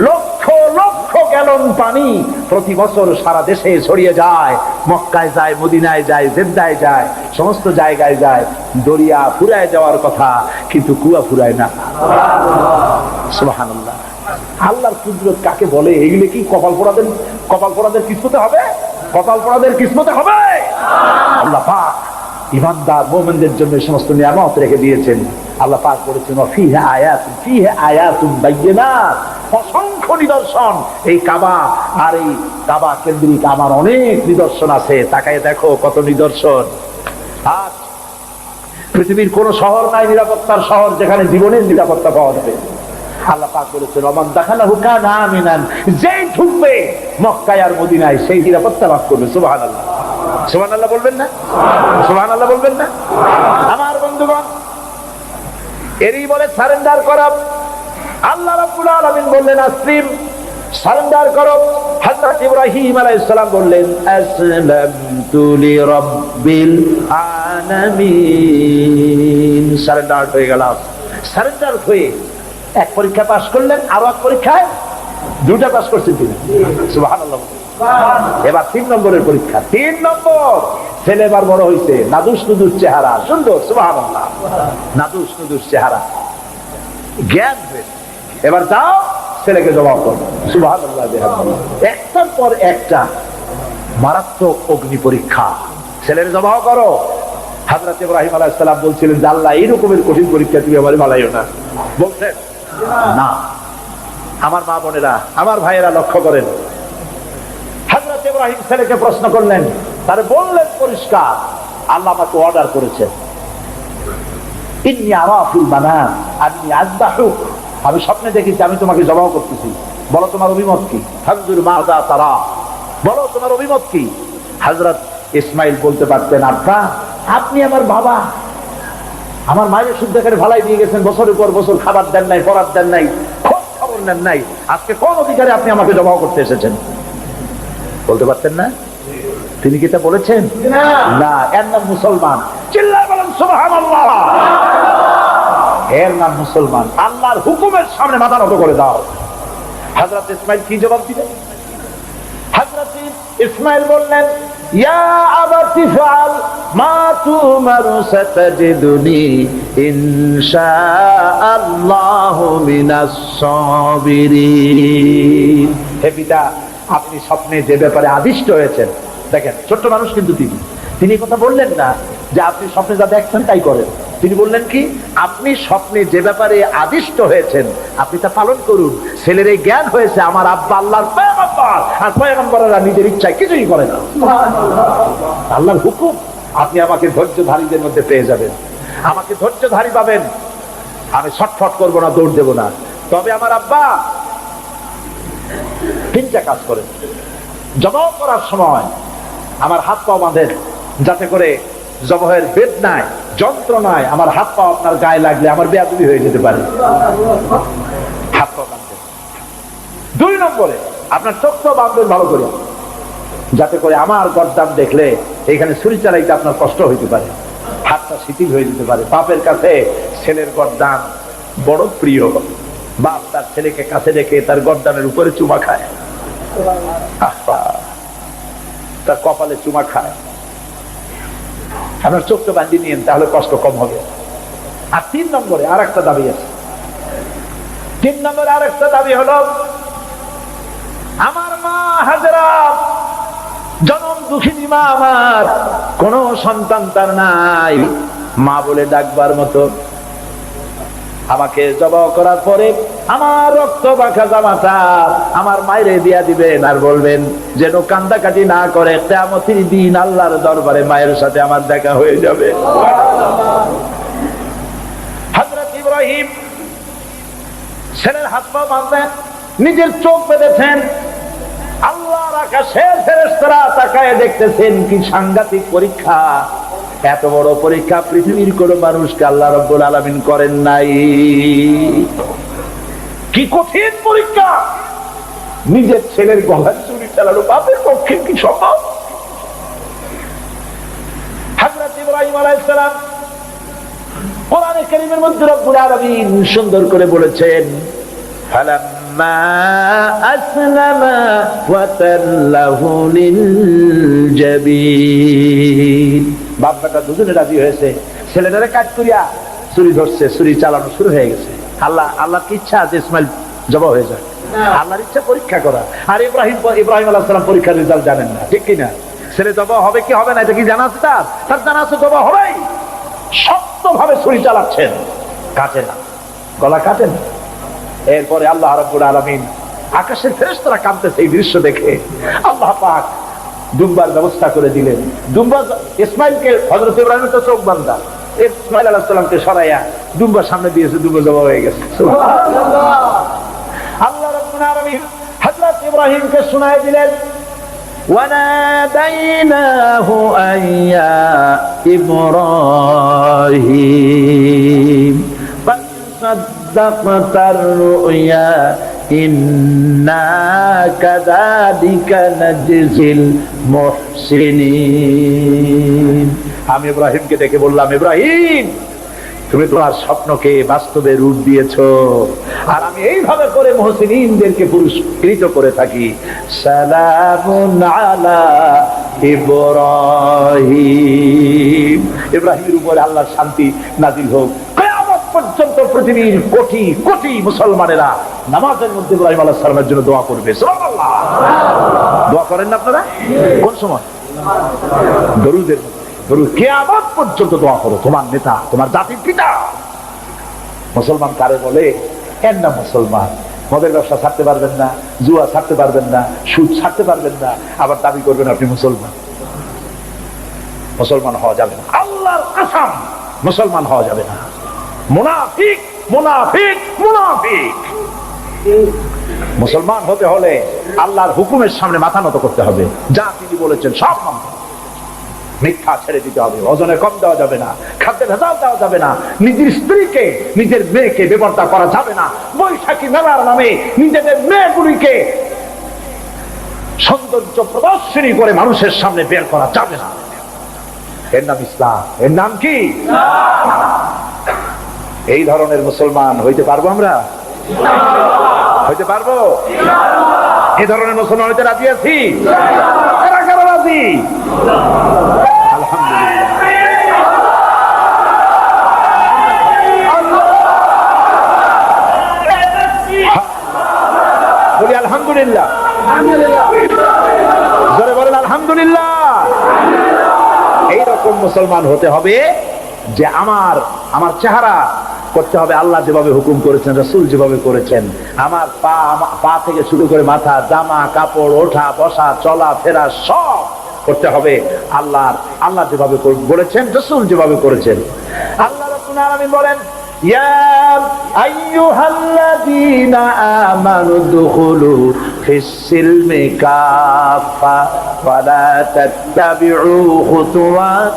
লক্ষ লক্ষ গ্যালন পানি প্রতি বছর সারা দেশে ছড়িয়ে যায়, মক্কায় যায়, মদিনায় যায়, জেদ্দায় যায়, সমস্ত জায়গায় যায়। দরিয়া ফুরায় যাওয়ার কথা, কিন্তু কুয়া ফুরায় না। সুবহানাল্লাহ। আল্লাহর কুদরত কাকে বলে? এগুলো কি কপাল পোড়াদের কিসমতে হবে? কপাল পোড়াদের কিসমতে হবে? আল্লাহ পাক ইমানদার মুমিনদের জন্য এই সমস্ত নিয়ামত রেখে দিয়েছেন। আল্লাহ পাক বলেছেন ফিহা আয়াতুন বায়্যিনাত, অসংখ্য নিদর্শন। এই কাবা আর এই কাবা কেন্দ্রিক আমার অনেক নিদর্শন আছে, তাকায় দেখো কত নিদর্শন। আজ পৃথিবীর কোন শহর নাই নিরাপত্তার শহর যেখানে জীবনের নিরাপত্তা পাওয়া যাবে। আল্লাহ পাক বলেছেন ওমান দাখালাহু কানা আমিনান, যেই ঢুকবে মক্কায় আর মদিনায় সেই নিরাপত্তা লাভ করবে। সুবহানাল্লাহ, সুবহানাল্লাহ বলবেন না? সুবহানাল্লাহ বলবেন না? আমার বন্ধুগণ, এরই বলে সারেন্ডার করা। আল্লাহ রাব্বুল আলামিন বললেন আসলিম, সারেন্ডার করো। হযরত ইব্রাহিম আলাইহিস সালাম বললেন আসলামতু লিরাব্বিল আলামিন, সারেন্ডার হয়ে গেলাম। সারেন্ডার হয়ে এক পরীক্ষা পাস করলেন, আরো এক পরীক্ষায় দুটা পাস করছেন তিনি। সুবহানাল্লাহ। এবার 3 নম্বরের পরীক্ষা, 3 নম্বর। ছেলে এবার বড় হয়েছে, নাদুস নুদুস চেহারা, সুন্দর। সুবহানাল্লাহ। নাদুস নুদুস চেহারা, জ্ঞান হয়েছে। এবার যাও ছেলেকে জবাব করো। সুবহানাল্লাহ। একটার পর একটা মারাত্মক অগ্নি পরীক্ষা, ছেলের জবাব করো। হযরত ইব্রাহিম আলাইহিস সালাম বলছিলেন যে আল্লাহ এই রকমের কঠিন পরীক্ষা তুমি আমারে বানাইও না। বলছেন না। আমার মা বোনেরা, আমার ভাইয়েরা লক্ষ্য করেন, হযরত ইব্রাহিম ছেলেকে প্রশ্ন করলেন, তারে বললেন পরিষ্কার, আল্লাহ আমাকে অর্ডার করেছে, ইন্নী আরা ফিল মানাম আন্নী আযবাহুক, আমি স্বপ্নে দেখেছি আমি তোমাকে জবাহ করতেছি, বলো তোমার অভিমত কি? ফানজুর মাযা তারা, বলো তোমার অভিমত কি? হযরত ইসমাইল বলতে পারতেন, আব্বা আপনি আমার বাবা, আমার মায়ের শুদ্ধ করে ভালাই দিয়ে গেছেন, বছরের পর বছর খাবার দেন নাই, পরার দেন নাই, খোঁজ খবর নেন নাই, আজকে কোন অধিকারে আপনি আমাকে জবাহ করতে এসেছেন? বলতে পারতেন না? তিনি কি তা বলেছেন? না, এর নাম মুসলমান। চিল্লায় বলেন সুবহানাল্লাহ। এর নাম মুসলমান। আল্লাহর হুকুমের সামনে মাথা নত করে দাও। হযরত ইসমাইল কি জবাব দিলেন? হযরত ইসমাইল বললেন, ইয়া আবাতি ফাআল মা তুমারু সাতাজিদুনি ইনশাআল্লাহু মিনাস সাবিরিন। হে পিতা, আপনি স্বপ্নে যে ব্যাপারে আদিষ্ট হয়েছেন, দেখেন ছোট্ট মানুষ কিন্তু তিনি কথা বললেন না যে আপনি স্বপ্নে যা দেখছেন তাই করেন। তিনি বললেন কি, আপনি স্বপ্নে যে ব্যাপারে আদিষ্ট হয়েছেন আপনি তা পালন করুন। ছেলের এই জ্ঞান হয়েছে আমার আব্বা আল্লাহর পয়গম্বর, আর পয়গম্বররা নিজের ইচ্ছায় কিছুই করে না, আল্লাহর হুকুম। আপনি আমাকে ধৈর্যধারীদের মধ্যে পেয়ে যাবেন, আমাকে ধৈর্যধারী পাবেন। আমি ছটফট করবো না, দৌড় দেবো না। তবে আমার আব্বা তিনটা কাজ করেন। জবাহ করার সময় আমার হাত পা বাঁধেন, যাতে করে জবাহের বেদনায় যন্ত্রণায় আমার হাত পা আপনার গায়ে লাগলে আমার বেয়াদবি হয়ে যেতে পারে। হাত পা বাঁধেন। 2 নম্বরে আপনার চোখ তো বাঁধবেন ভালো করে, যাতে করে আমার গর্দান দেখলে এখানে ছুরি চালাইতে আপনার কষ্ট হইতে পারে, হাতটা শিথিল হয়ে যেতে পারে। বাপের কাছে ছেলের গর্দান বড় প্রিয়। বাপ তার ছেলেকে কাছে রেখে তার গর্দানের উপরে চুমা খায়, তার কপালে চুমা খায়। আপনার চোখটা বান্ধি নিয়েন, তাহলে কষ্ট কম হবে। আর 3 নম্বরে আর একটা দাবি আছে। 3 নম্বরে আর একটা দাবি হলো, আমার মা হাজেরা জনম দুঃখিনী মা, আমার কোন সন্তান তার নাই, মা বলে ডাকবার মতো। আমাকে জবাহ করার পরে আমার রক্ত মাখা জামাটা আমার মায়েরে দিয়া দিবেন, আর বলবেন যেন কান্দাকাটি না করে, কিয়ামতের দিন আল্লাহর দরবারে মায়ের সাথে আমার দেখা হয়ে যাবে। হযরত ইব্রাহিম ছেলের হাত পা বাঁধলেন, নিজের চোখ বেঁধেছেন। আল্লাহর আকাশের ফেরেশতারা তাকায় দেখতেছেন, কি সাংঘাতিক পরীক্ষা। এত বড় পরীক্ষা পৃথিবীর কোন মানুষকে আল্লাহ রাব্বুল আলামিন করেন নাই। কি কঠিন পরীক্ষা! নিজের ছেলের গলায় ছুরি চালানো বাপের পক্ষে কি সম্ভব? হযরত ইব্রাহিম আলাইহিস সালাম কোরআনে কারীমের মধ্যে রব্বুল আলামিন সুন্দর করে বলেছেন, ফালাম্মা আসলামা ওয়া তাল্লাহু লিল জাবিন। বাপ বেটা দুজনে রাজি হয়েছে, ছেলেটারে কাট করিয়া ছুরি ধরছে, ছুরি চালানো শুরু হয়ে গেছে। আল্লাহর কি ইচ্ছা যে ইসমাইল জবাহ হয়ে যায়? আল্লাহর ইচ্ছা পরীক্ষা করা। আর ইব্রাহিম আলাইহিস সালাম পরীক্ষার রেজাল্ট জানেন না, ঠিক কিনা? ছেলে জবাহ হবে কি হবে না এটা কি জানা আছে? তার জানা আছে জবাহ হবেই। শক্তভাবে ছুরি চালাচ্ছেন, কাটে না, গলা কাটে না। এরপরে আল্লাহ রাব্বুল আলামিন, আকাশের ফেরেশতারা কাঁদতেছে এই দৃশ্য দেখে। আল্লাহ পাক দুম্বার ব্যবস্থা করে দিলেন। দুম্বা ইসমাইলকে, হযরত ইব্রাহিম তো চোখ বান্ধা, ইসমাইল আলাইহিস সালামকে সরাইয়া দুম্বার সামনে দিয়েছে, দুম্বা জবাহ হয়ে গেছে। সুবহানাল্লাহ। আল্লাহ রাব্বুল আলামিন হযরত ইব্রাহিমকে শোনায় দিলেন, ওয়ানাদাইনাহু আইয়া ইব্রাহিম সাদ্দাকতার রুয়া ইন্না কাযালিকা নাজজিল মুহসিনিন। আমি ইব্রাহিমকে ডেকে বললাম, ইব্রাহিম তুমি তোমার স্বপ্নকে বাস্তবে রূপ দিয়েছো, আর আমি এইভাবে করে মুহসিনিনদেরকে পুরস্কৃত করে থাকি। সালামুন আলা ইব্রাহিম। ইব্রাহিমের উপরে আল্লাহর শান্তি নাজিল হোক। কিয়ামত পর্যন্ত পৃথিবীর কোটি কোটি মুসলমানেরা নামাজের মধ্যে ইব্রাহিম আলাইহিস সালামের জন্য দোয়া করবে। সুবহানাল্লাহ। দোয়া করেন না আপনারা? কোন সময়? দরুদের মধ্যে। কিয়ামত পর্যন্ত দোয়া করো, তোমার নেতা, তোমার জাতির পিতা। মুসলমান কারে বলে? এর নাম মুসলমান। মদের ব্যবসা ছাড়তে পারবেন না, জুয়া ছাড়তে পারবেন না, সুদ ছাড়তে পারবেন না, আবার দাবি করবেন আপনি মুসলমান। মুসলমান হওয়া যাবে না, আল্লাহর কসম মুসলমান হওয়া যাবে না। মুনাফিক মুনাফিক মুনাফিক। মুসলমান হতে হলে আল্লাহর হুকুমের সামনে মাথা নত করতে হবে, যা তিনি বলেছেন সব মানতে হবে। মিথ্যা ছেড়ে দিতে হবে, ওজনে কম দেওয়া যাবে না, খাদ্যে ভেজাল দেওয়া যাবে না, নিজের স্ত্রীকে নিজের মেয়েকে বেপরদা করা যাবে না, বৈশাখী মেলার নামে নিজেদের মেয়েগুলিকে সৌন্দর্য প্রদর্শনী করে মানুষের সামনে বের করা যাবে না। এর নাম ইসলাম। এর নাম কি? এই ধরনের মুসলমান হইতে পারবো আমরা? হইতে পারবো? এই ধরনের মুসলমান হইতে রাজি আছি? কারা কারা রাজি? আলহামদুলিল্লাহ, বলি আলহামদুলিল্লাহ, জোরে বলেন আলহামদুলিল্লাহ। এইরকম মুসলমান হতে হবে যে আমার চেহারা করতে হবে আল্লাহ যেভাবে হুকুম করেছেন, রাসূল যেভাবে করেছেন। আমার পা থেকে শুরু করে মাথা, জামা কাপড়, ওঠা বসা, চলা ফেরা সব করতে হবে আল্লাহ যেভাবে বলেছেন, রাসূল যেভাবে করেছেন। আল্লাহ রাব্বুল আলামিন বলেন, ইয়া আইয়ুহাল্লাযীনা আমানু দুখুলু ফিস-সিলমি কাফা ওয়া লা তাত্তাবিউ খুতুওয়াত